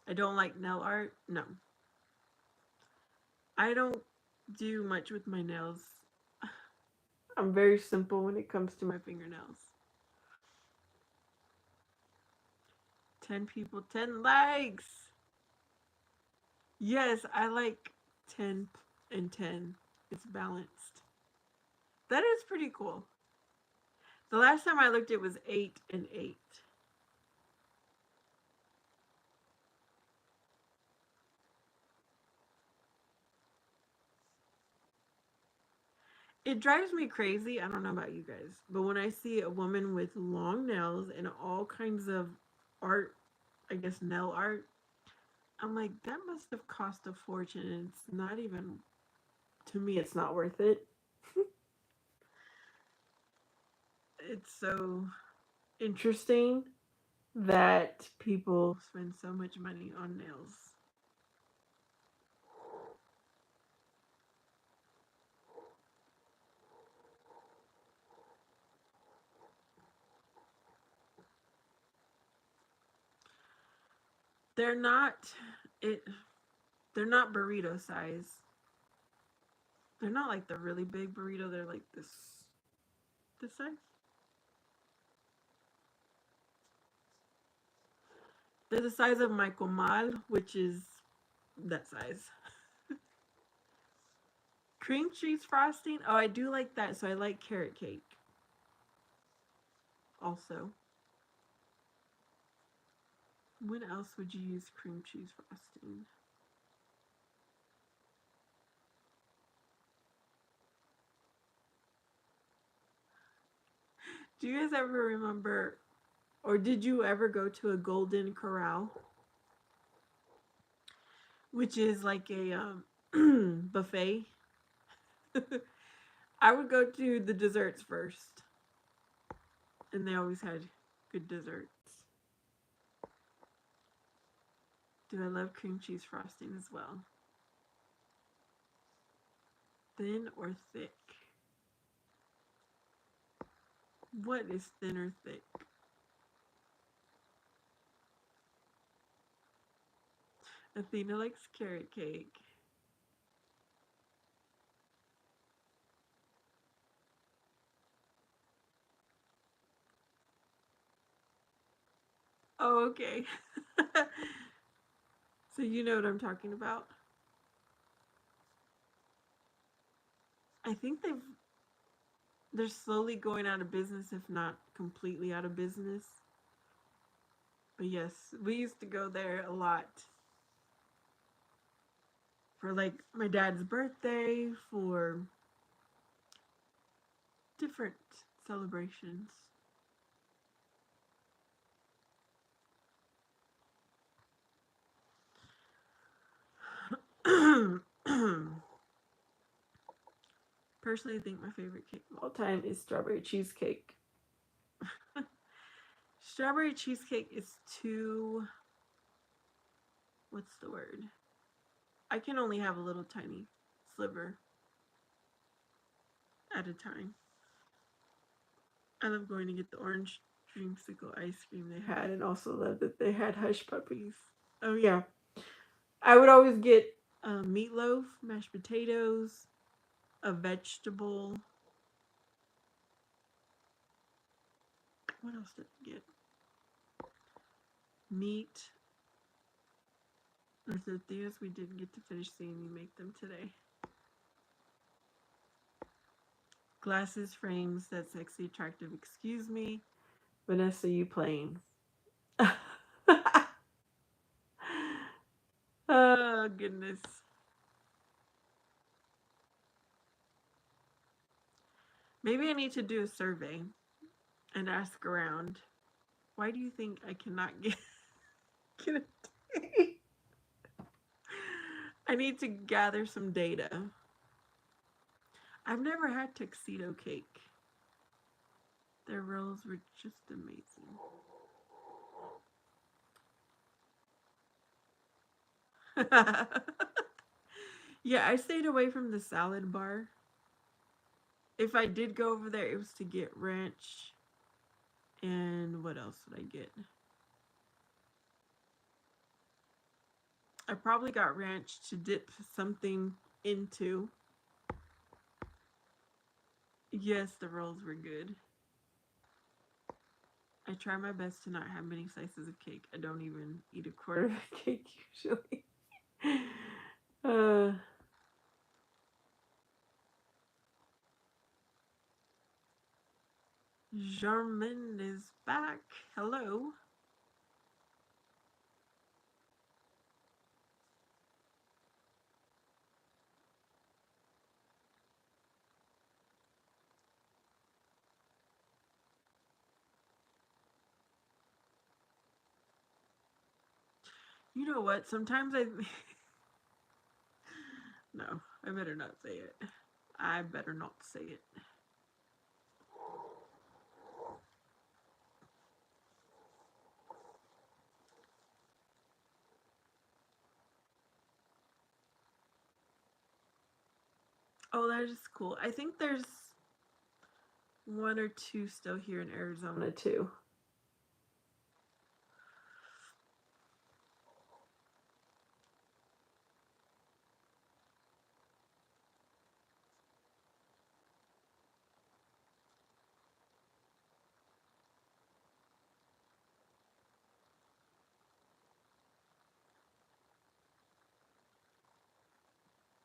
I don't like nail art. No. I don't do much with my nails. I'm very simple when it comes to my fingernails. 10 people, 10 likes. Yes, I like 10 and 10. It's balanced. That is pretty cool. The last time I looked, it was 8 and 8. It drives me crazy. I don't know about you guys, but when I see a woman with long nails and all kinds of art, I guess nail art, I'm like, that must have cost a fortune. And it's not even, to me, it's not worth it. It's so interesting that people spend so much money on nails. They're not it they're not burrito size. They're not like the really big burrito. They're like this size. They're the size of my comal, which is that size. Cream cheese frosting. Oh, I do like that. So I like carrot cake also. When else would you use cream cheese frosting? Do you guys ever remember, or did you ever go to a Golden Corral, which is like a buffet? I would go to the desserts first, and they always had good desserts. Do I love cream cheese frosting as well? Thin or thick? What is thin or thick? Athena likes carrot cake. Oh, okay. So you know what I'm talking about. I think they're slowly going out of business, if not completely out of business. But yes, we used to go there a lot for like my dad's birthday, for different celebrations. Personally, I think my favorite cake of all time is strawberry cheesecake. Strawberry cheesecake is too. What's the word? I can only have a little tiny sliver at a time. I love going to get the orange dreamsicle ice cream they had, and also love that they had hush puppies. Oh, yeah. I would always get meatloaf, mashed potatoes, a vegetable. What else did I get? Meat or tortillas. We didn't get to finish seeing you make them today. Glasses, frames, that sexy, attractive. Excuse me. Vanessa, you playing? Oh, goodness. Maybe I need to do a survey and ask around Why do you think I cannot get a date? I need to gather some data. I've never had tuxedo cake. Their rolls were just amazing. Yeah, I stayed away from the salad bar. If I did go over there, it was to get ranch. And what else did I get? I probably got ranch to dip something into. Yes, the rolls were good. I try my best to not have many slices of cake. I don't even eat a quarter of a cake usually. uh, Jarmin is back. Hello. You know what? Sometimes I. No, I better not say it. I better not say it. Oh, that is cool. I think there's one or two still here in Arizona too.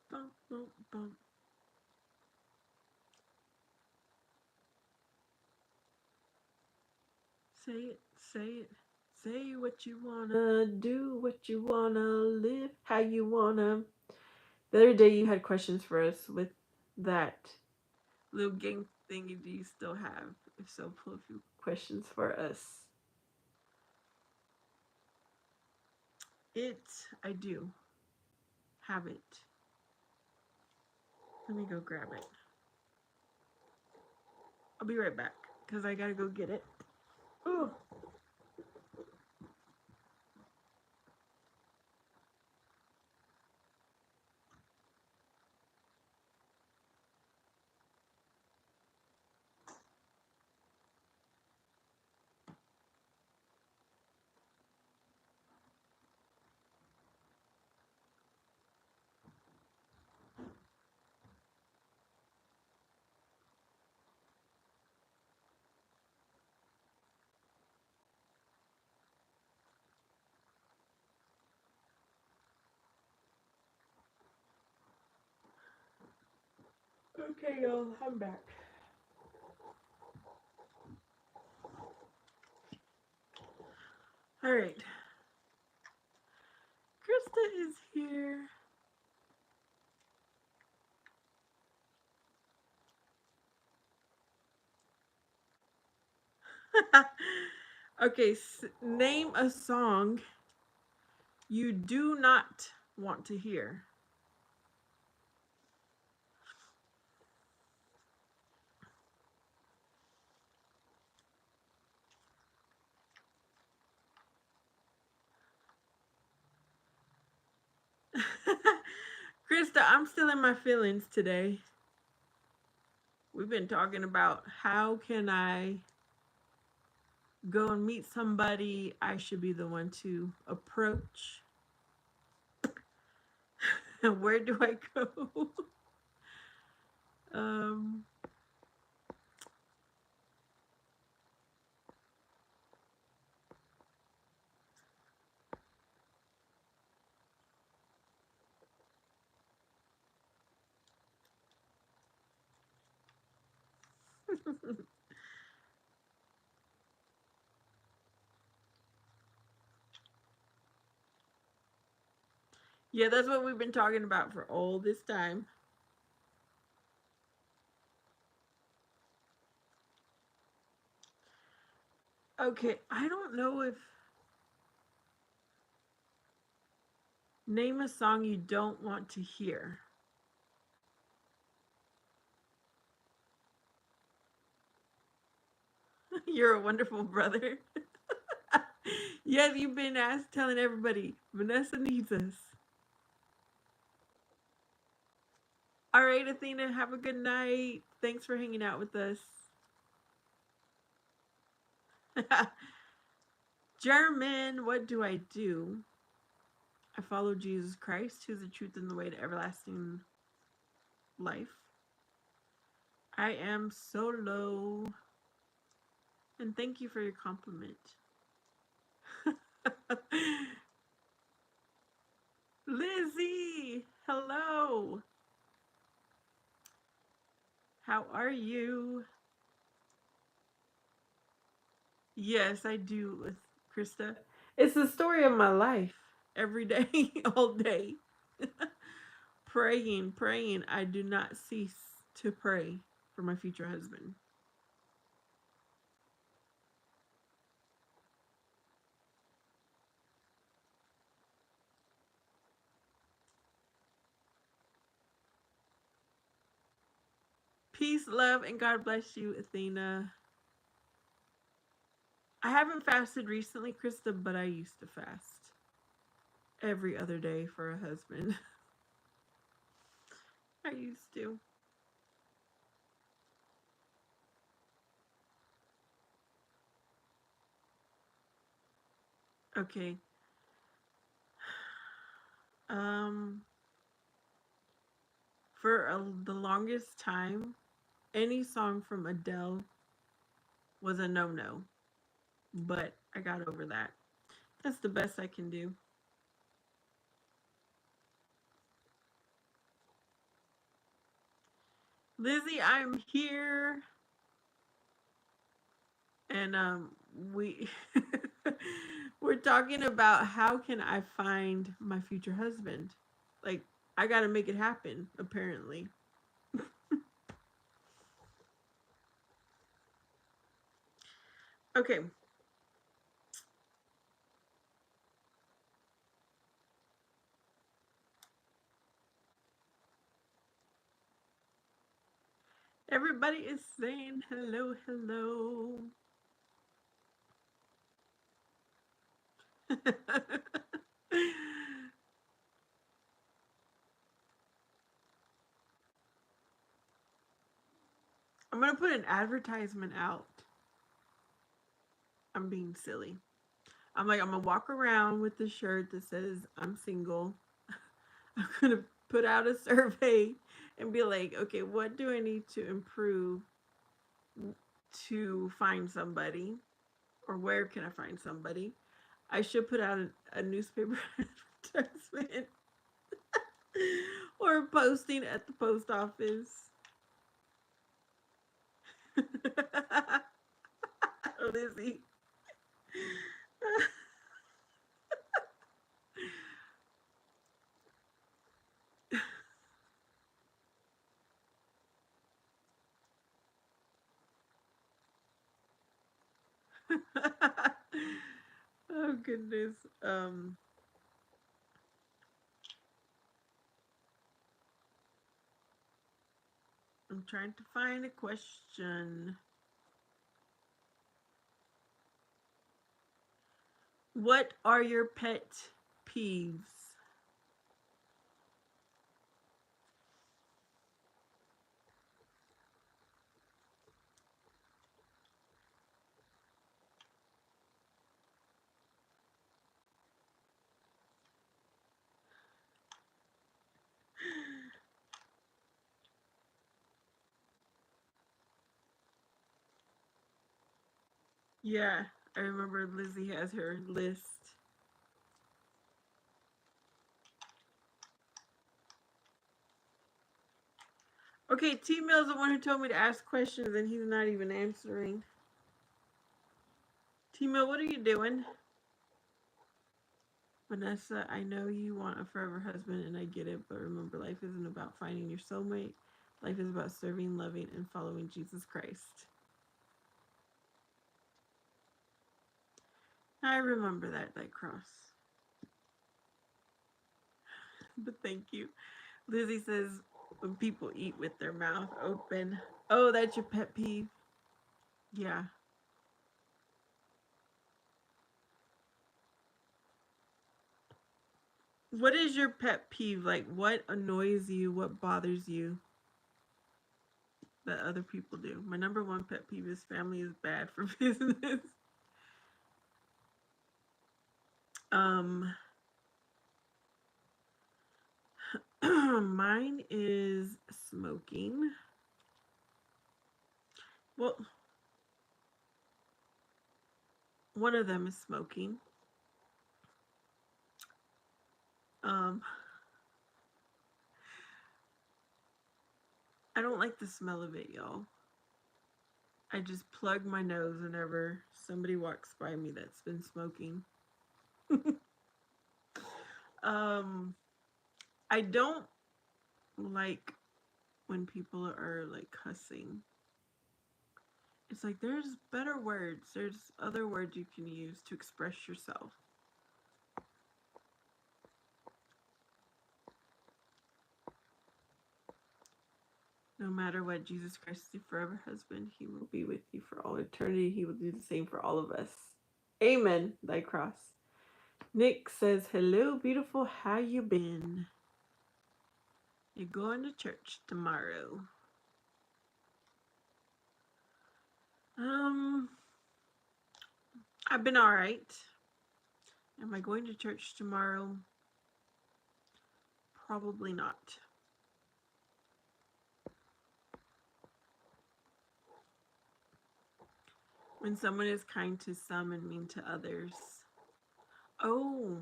Bum, bum, bum. Say it, say it. Say what you wanna do, what you wanna live, how you wanna. The other day you had questions for us with that little game thingy. Do you still have? If so, pull a few questions for us. I do have it. Let me go grab it. I'll be right back because I gotta go get it. Ooh. Okay, y'all, I'm back. All right. Krista is here. Okay, name a song you do not want to hear. Krista, I'm still in my feelings today. We've been talking about how can I go and meet somebody I should be the one to approach. And where do I go? um Yeah, that's what we've been talking about for all this time. Okay, I don't know if name a song you don't want to hear. You're a wonderful brother. Yes, you've been asked telling everybody Vanessa needs us. All right, Athena, have a good night. Thanks for hanging out with us. German, what do I do? I follow Jesus Christ, who's the truth and the way to everlasting life. I am solo. And thank you for your compliment. Lizzie, hello. How are you? Yes, I do with Krista. It's the story of my life. Every day, all day. Praying, praying. I do not cease to pray for my future husband. Peace, love, and God bless you, Athena. I haven't fasted recently, Krista, but I used to fast every other day for a husband. I used to. Okay. Um, for the longest time, any song from Adele was a no-no, but I got over that. That's the best I can do. Lizzie, I'm here, and we we're talking about how can I find my future husband. Like I got to make it happen. Apparently, okay. Everybody is saying hello, hello. I'm gonna put an advertisement out. I'm being silly. I'm gonna walk around with the shirt that says I'm single. I'm gonna put out a survey and be like, okay, what do I need to improve to find somebody? Or where can I find somebody? I should put out a newspaper advertisement or posting at the post office. Lizzie. Oh goodness. I'm trying to find a question. What are your pet peeves? Yeah, I remember Lizzie has her list. Okay, T Mill's the one who told me to ask questions and he's not even answering. T Mill, what are you doing? Vanessa, I know you want a forever husband and I get it, but remember, life isn't about finding your soulmate. Life is about serving, loving, and following Jesus Christ. I remember that cross. But thank you. Lizzie says when people eat with their mouth open. Oh, that's your pet peeve. Yeah. What is your pet peeve? Like, what annoys you? What bothers you that other people do? My number one pet peeve is family is bad for business. Um, mine is smoking. Well, one of them is smoking. Um, I don't like the smell of it, y'all. I just plug my nose whenever somebody walks by me that's been smoking. um, I don't like when people are like cussing. It's like there's better words. There's other words you can use to express yourself. No matter what, Jesus Christ is your forever husband. He will be with you for all eternity. He will do the same for all of us. Amen. Thy cross. Nick says, "Hello, beautiful. How you been? You're going to church tomorrow." Um, I've been all right. Am I going to church tomorrow? Probably not. When someone is kind to some and mean to others. Oh,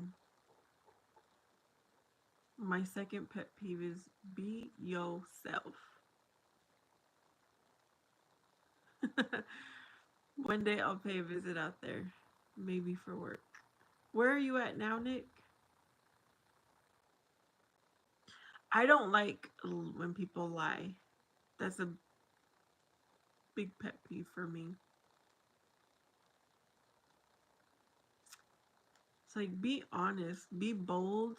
my second pet peeve is be yourself. One day I'll pay a visit out there, maybe for work. Where are you at now, Nick? I don't like when people lie. That's a big pet peeve for me. It's like be honest, be bold,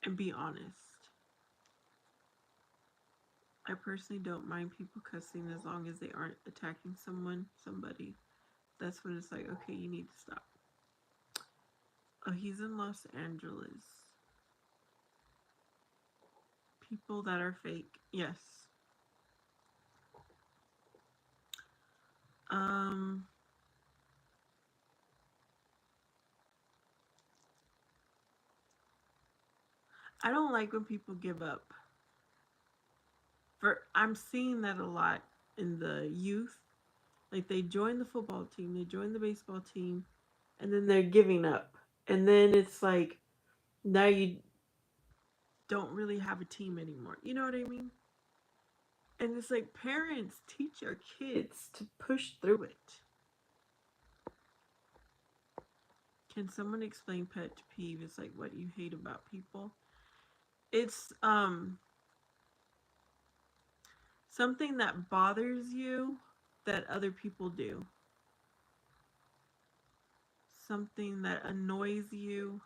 and be honest. I personally don't mind people cussing as long as they aren't attacking somebody. That's when it's like, okay, you need to stop. Oh, he's in Los Angeles. People that are fake. Yes. Um I don't like when people give up. I'm seeing that a lot in the youth. Like they join the football team, they join the baseball team, and then they're giving up. And then it's like now you don't really have a team anymore. You know what I mean? And it's like parents teach our kids to push through it. Can someone explain pet peeve? It's like what you hate about people. It's something that bothers you that other people do. Something that annoys you.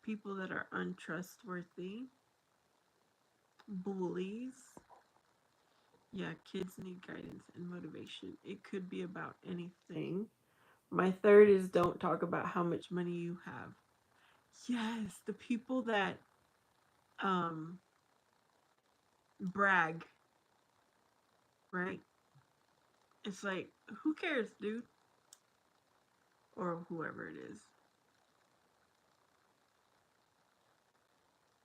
People that are untrustworthy. Bullies. Yeah, kids need guidance and motivation. It could be about anything. My third is don't talk about how much money you have. Yes, the people that um brag, right? It's like, who cares, dude? Or whoever it is.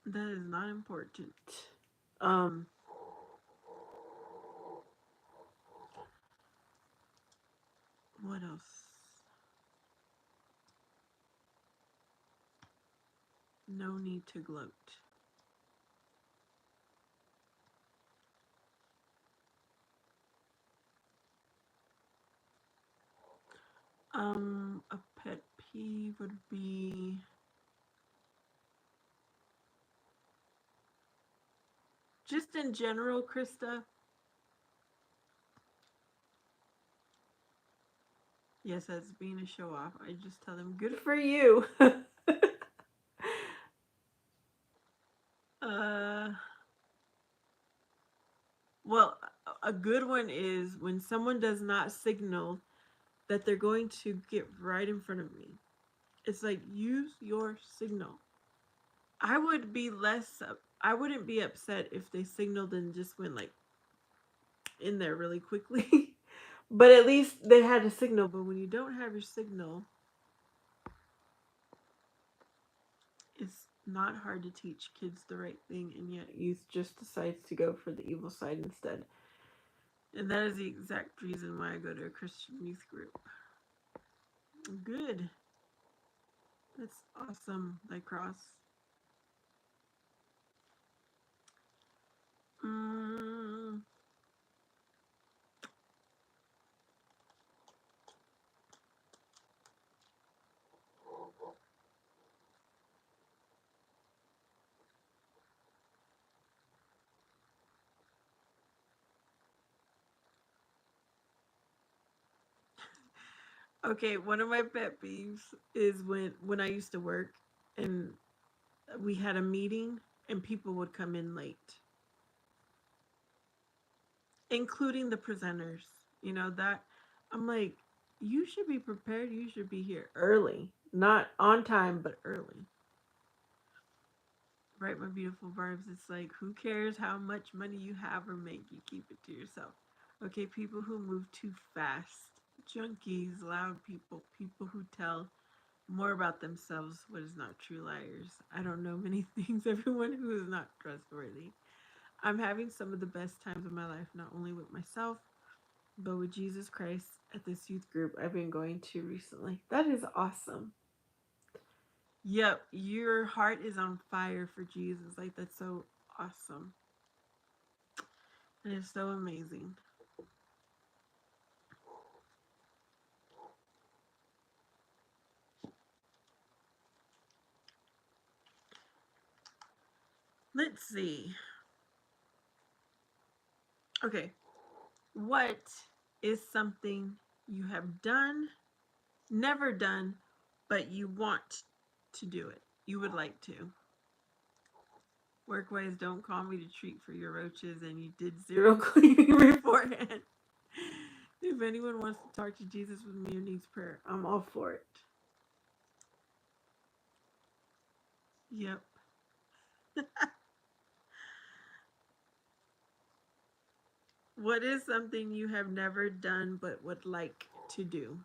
That is not important. Um what else? No need to gloat. A pet peeve would be just in general, Krista, Yes, as being a show off. I just tell them, good for you. uh, well, a good one is when someone does not signal that they're going to get right in front of me. It's like, use your signal. I would be less, I wouldn't be upset if they signaled and just went like in there really quickly. But at least they had a signal. But when you don't have your signal, it's not hard to teach kids the right thing, and yet youth just decides to go for the evil side instead. And that is the exact reason why I go to a Christian youth group. Good. That's awesome, that cross. Mm. Okay, one of my pet peeves is when I used to work and we had a meeting and people would come in late, including the presenters. You know that I'm like, you should be prepared. You should be here early, not on time, but early. Right, my beautiful barbs. It's like, who cares how much money you have or make? You keep it to yourself. Okay, people who move too fast, junkies, loud people, people who tell more about themselves what is not true, liars. I don't know many things. Everyone who is not trustworthy. I'm having some of the best times of my life, not only with myself, but with Jesus Christ at this youth group I've been going to recently. That is awesome. Yep, your heart is on fire for Jesus. Like, that's so awesome. It is so amazing. Let's see. Okay. What is something you have done, never done, but you want to do it? You would like to. Workways, don't call me to treat for your roaches and you did zero cleaning beforehand. If anyone wants to talk to Jesus with me or needs prayer, I'm all for it. Yep. What is something you have never done but would like to do?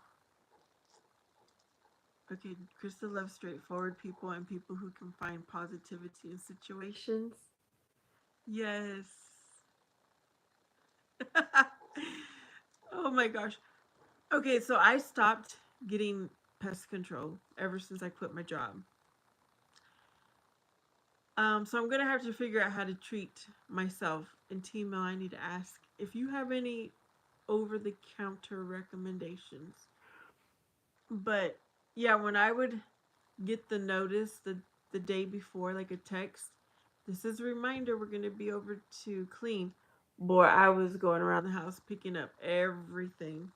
Okay, Krista loves straightforward people and people who can find positivity in situations. Yes. Oh my gosh. Okay, so I stopped getting pest control ever since I quit my job. So I'm gonna have to figure out how to treat myself. And Team Mel, I need to ask if you have any over-the-counter recommendations. But yeah, when I would get the notice the day before, like a text, this is a reminder we're gonna be over to clean. Boy, I was going around the house picking up everything.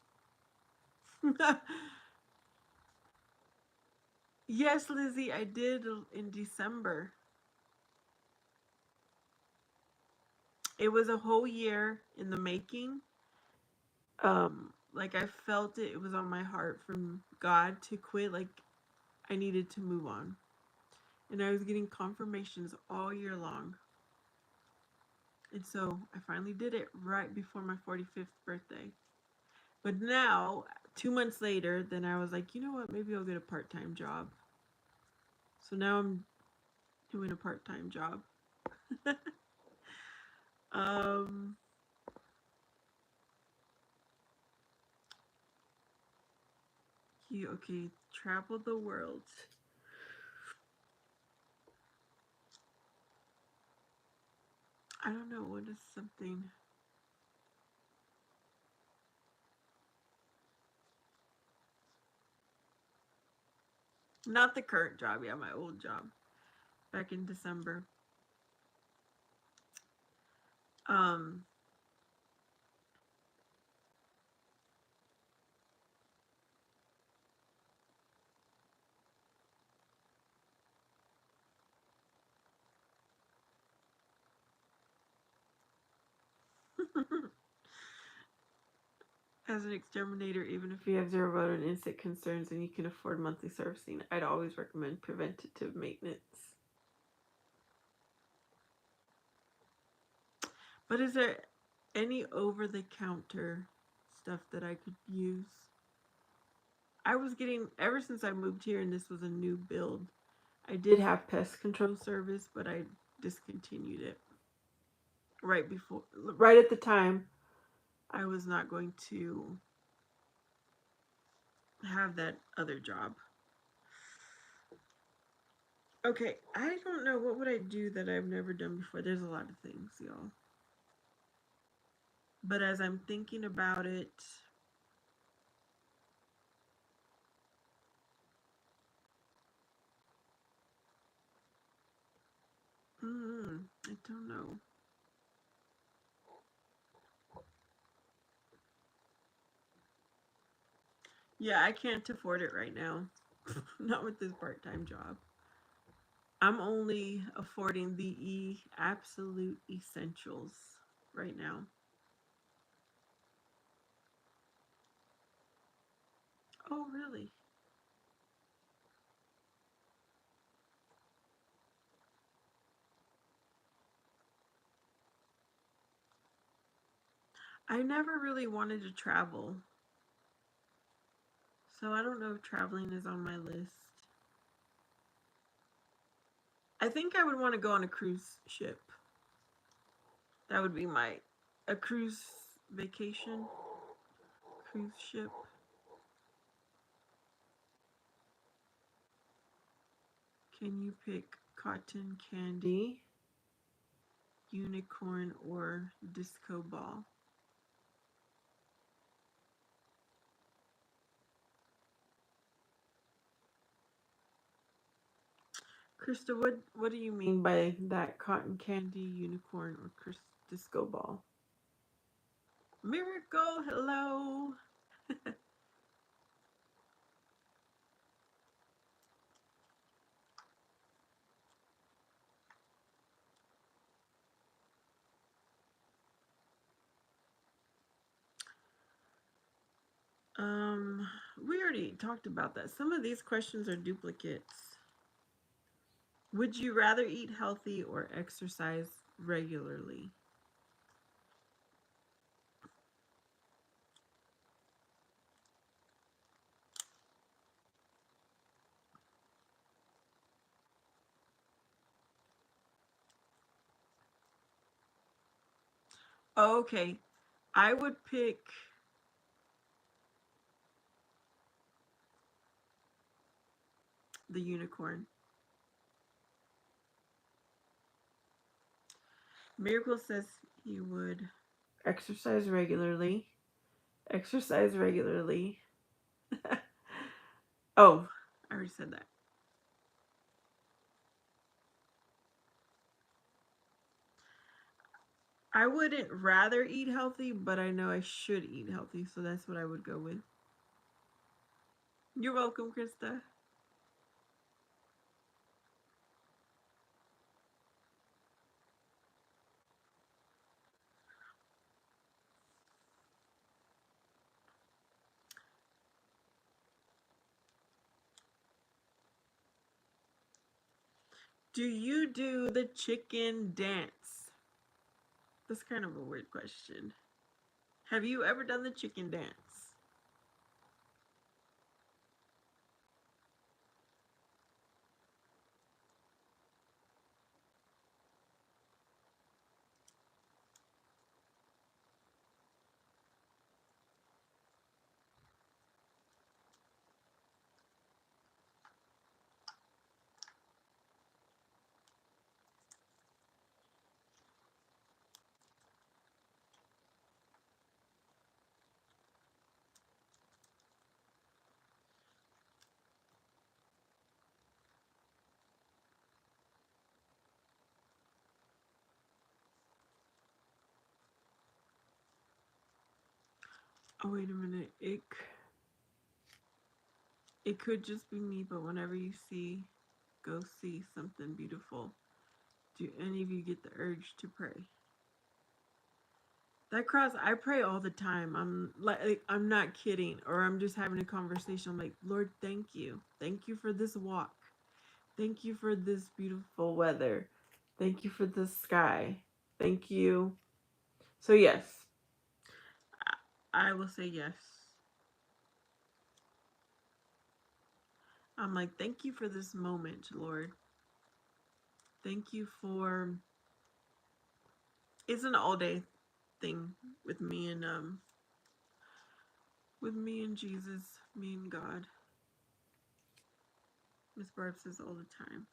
Yes, Lizzie, I did in December. It was a whole year in the making. Like I felt it. It was on my heart from God to quit. Like I needed to move on, and I was getting confirmations all year long. And so I finally did it right before my 45th birthday. But now, 2 months later, then I was like, you know what? Maybe I'll get a part-time job. So now I'm doing a part-time job. um, okay, travel the world. I don't know what is something. Not the current job, yeah, my old job back in December. Um, As an exterminator, even if you have zero rodent insect concerns and you can afford monthly servicing, I'd always recommend preventative maintenance. But is there any over-the-counter stuff that I could use? I was getting, ever since I moved here and this was a new build, I did have pest control service, but I discontinued it right at the time I was not going to have that other job. Okay, I don't know, what would I do that I've never done before? There's a lot of things, y'all. But as I'm thinking about it, I don't know. Yeah, I can't afford it right now. Not with this part-time job. I'm only affording the absolute essentials right now. Oh, really? I never really wanted to travel, so I don't know if traveling is on my list. I think I would want to go on a cruise ship. That would be my a cruise vacation, cruise ship. Can you pick cotton candy, unicorn, or disco ball? Krista, what do you mean by that? Cotton candy, unicorn, or disco ball? Miracle, hello. Um, we already talked about that. Some of these questions are duplicates. Would you rather eat healthy or exercise regularly? Oh, okay. I would pick the unicorn. Miracle says he would exercise regularly. Exercise regularly. Oh, I already said that. I wouldn't rather eat healthy, but I know I should eat healthy, so that's what I would go with. You're welcome, Krista. Do you do the chicken dance? That's kind of a weird question. Have you ever done the chicken dance? Oh, wait a minute. It could just be me, but whenever you go see something beautiful, do any of you get the urge to pray? That cross, I pray all the time. I'm not kidding, or I'm just having a conversation. I'm like, Lord, thank you. Thank you for this walk. Thank you for this beautiful weather. Thank you for the sky. Thank you. So yes, I will say yes. I'm like, thank you for this moment, Lord. Thank you for it's an all day thing with me and Jesus, me and God. Miss Barb says all the time.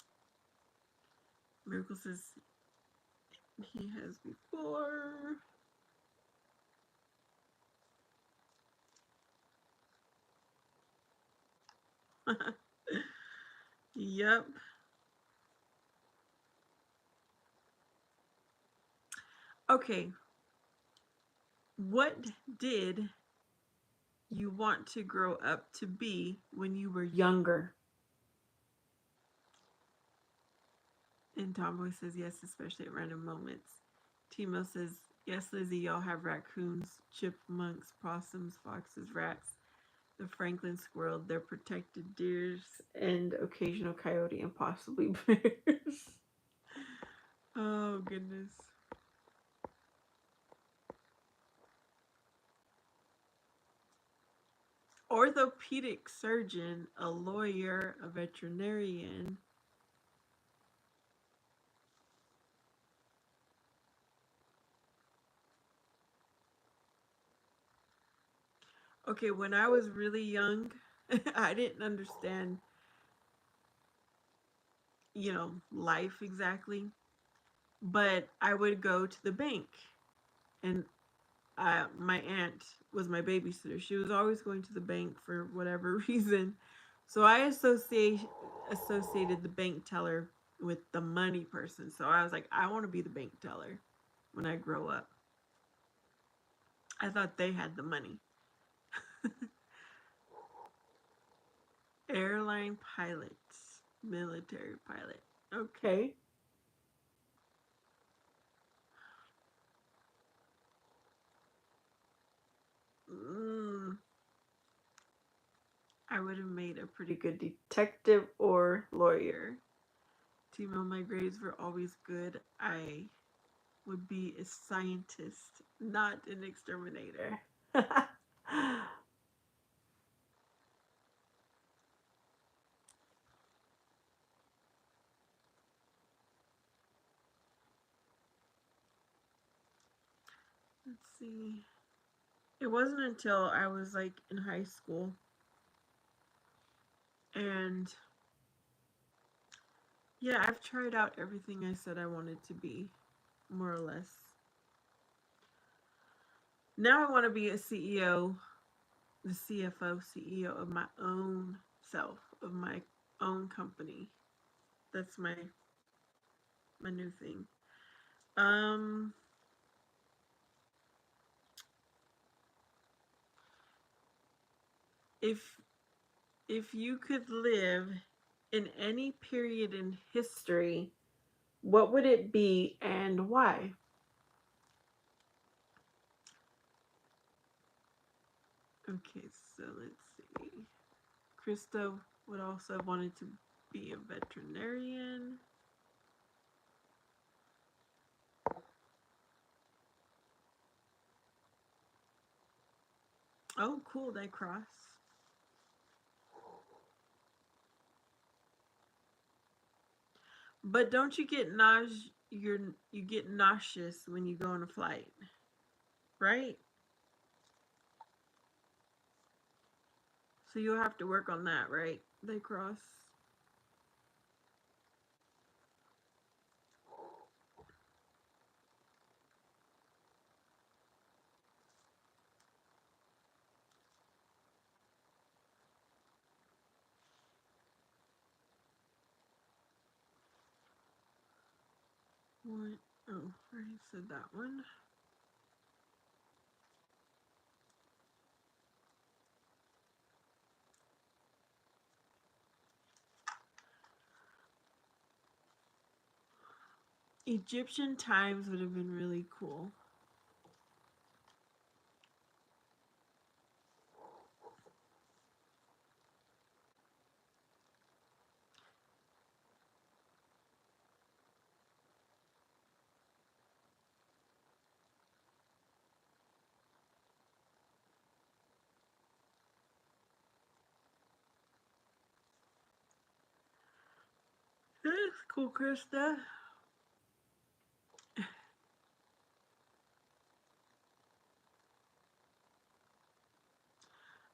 Miracle says he has before. Yep. Okay. What did you want to grow up to be when you were younger? And Tomboy says yes, especially at random moments. Timo says yes, Lizzie. Y'all have raccoons, chipmunks, possums, foxes, rats, the Franklin squirrel, their protected deers, and occasional coyote and possibly bears. Oh goodness. Orthopedic surgeon, a lawyer, a veterinarian. Okay, when I was really young, I didn't understand, life exactly. But I would go to the bank, and my aunt was my babysitter. She was always going to the bank for whatever reason. So I associated the bank teller with the money person. So I was like, I want to be the bank teller when I grow up. I thought they had the money. Airline pilots, military pilot. Okay. Mm, I would have made a pretty good detective or lawyer. Timo, my grades were always good. I would be a scientist, not an exterminator. Let's see. It wasn't until I was like in high school and yeah, I've tried out everything I said I wanted to be, more or less. Now I want to be a CEO, the CFO, CEO of my own self, of my own company. That's my new thing. Um if if you could live in any period in history, what would it be and why? Okay, so let's see. Krista would also have wanted to be a veterinarian. Oh, cool, they cross. But don't you get you get nauseous when you go on a flight, right? So you'll have to work on that, right? They cross. What? Oh, I already said that one. Egyptian times would have been really cool. That's cool, Krista.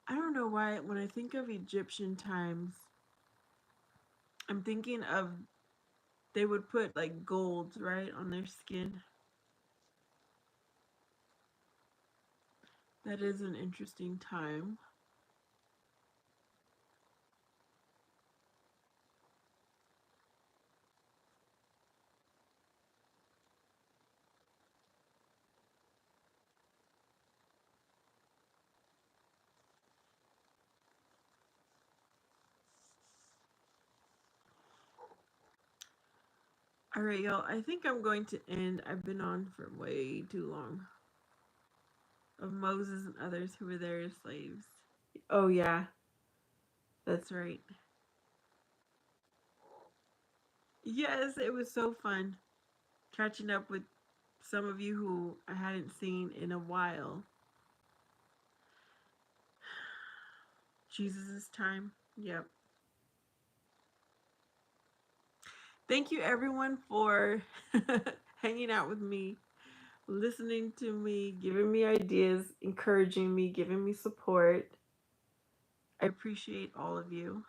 I don't know why when I think of Egyptian times, I'm thinking of they would put like gold, right, on their skin. That is an interesting time. All right, y'all. I think I'm going to end. I've been on for way too long. Of Moses and others who were there as slaves. Oh, yeah, that's right. Yes, it was so fun catching up with some of you who I hadn't seen in a while. Jesus' time. Yep. Thank you, everyone, for hanging out with me, listening to me, giving me ideas, encouraging me, giving me support. I appreciate all of you.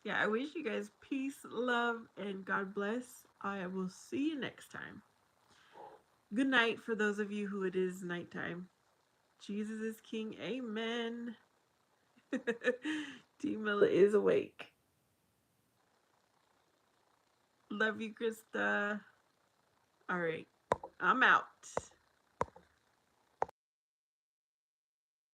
Yeah, I wish you guys peace, love, and God bless. I will see you next time. Good night for those of you who it is nighttime. Jesus is King. Amen. T Miller is awake. Love you, Krista. All right, I'm out.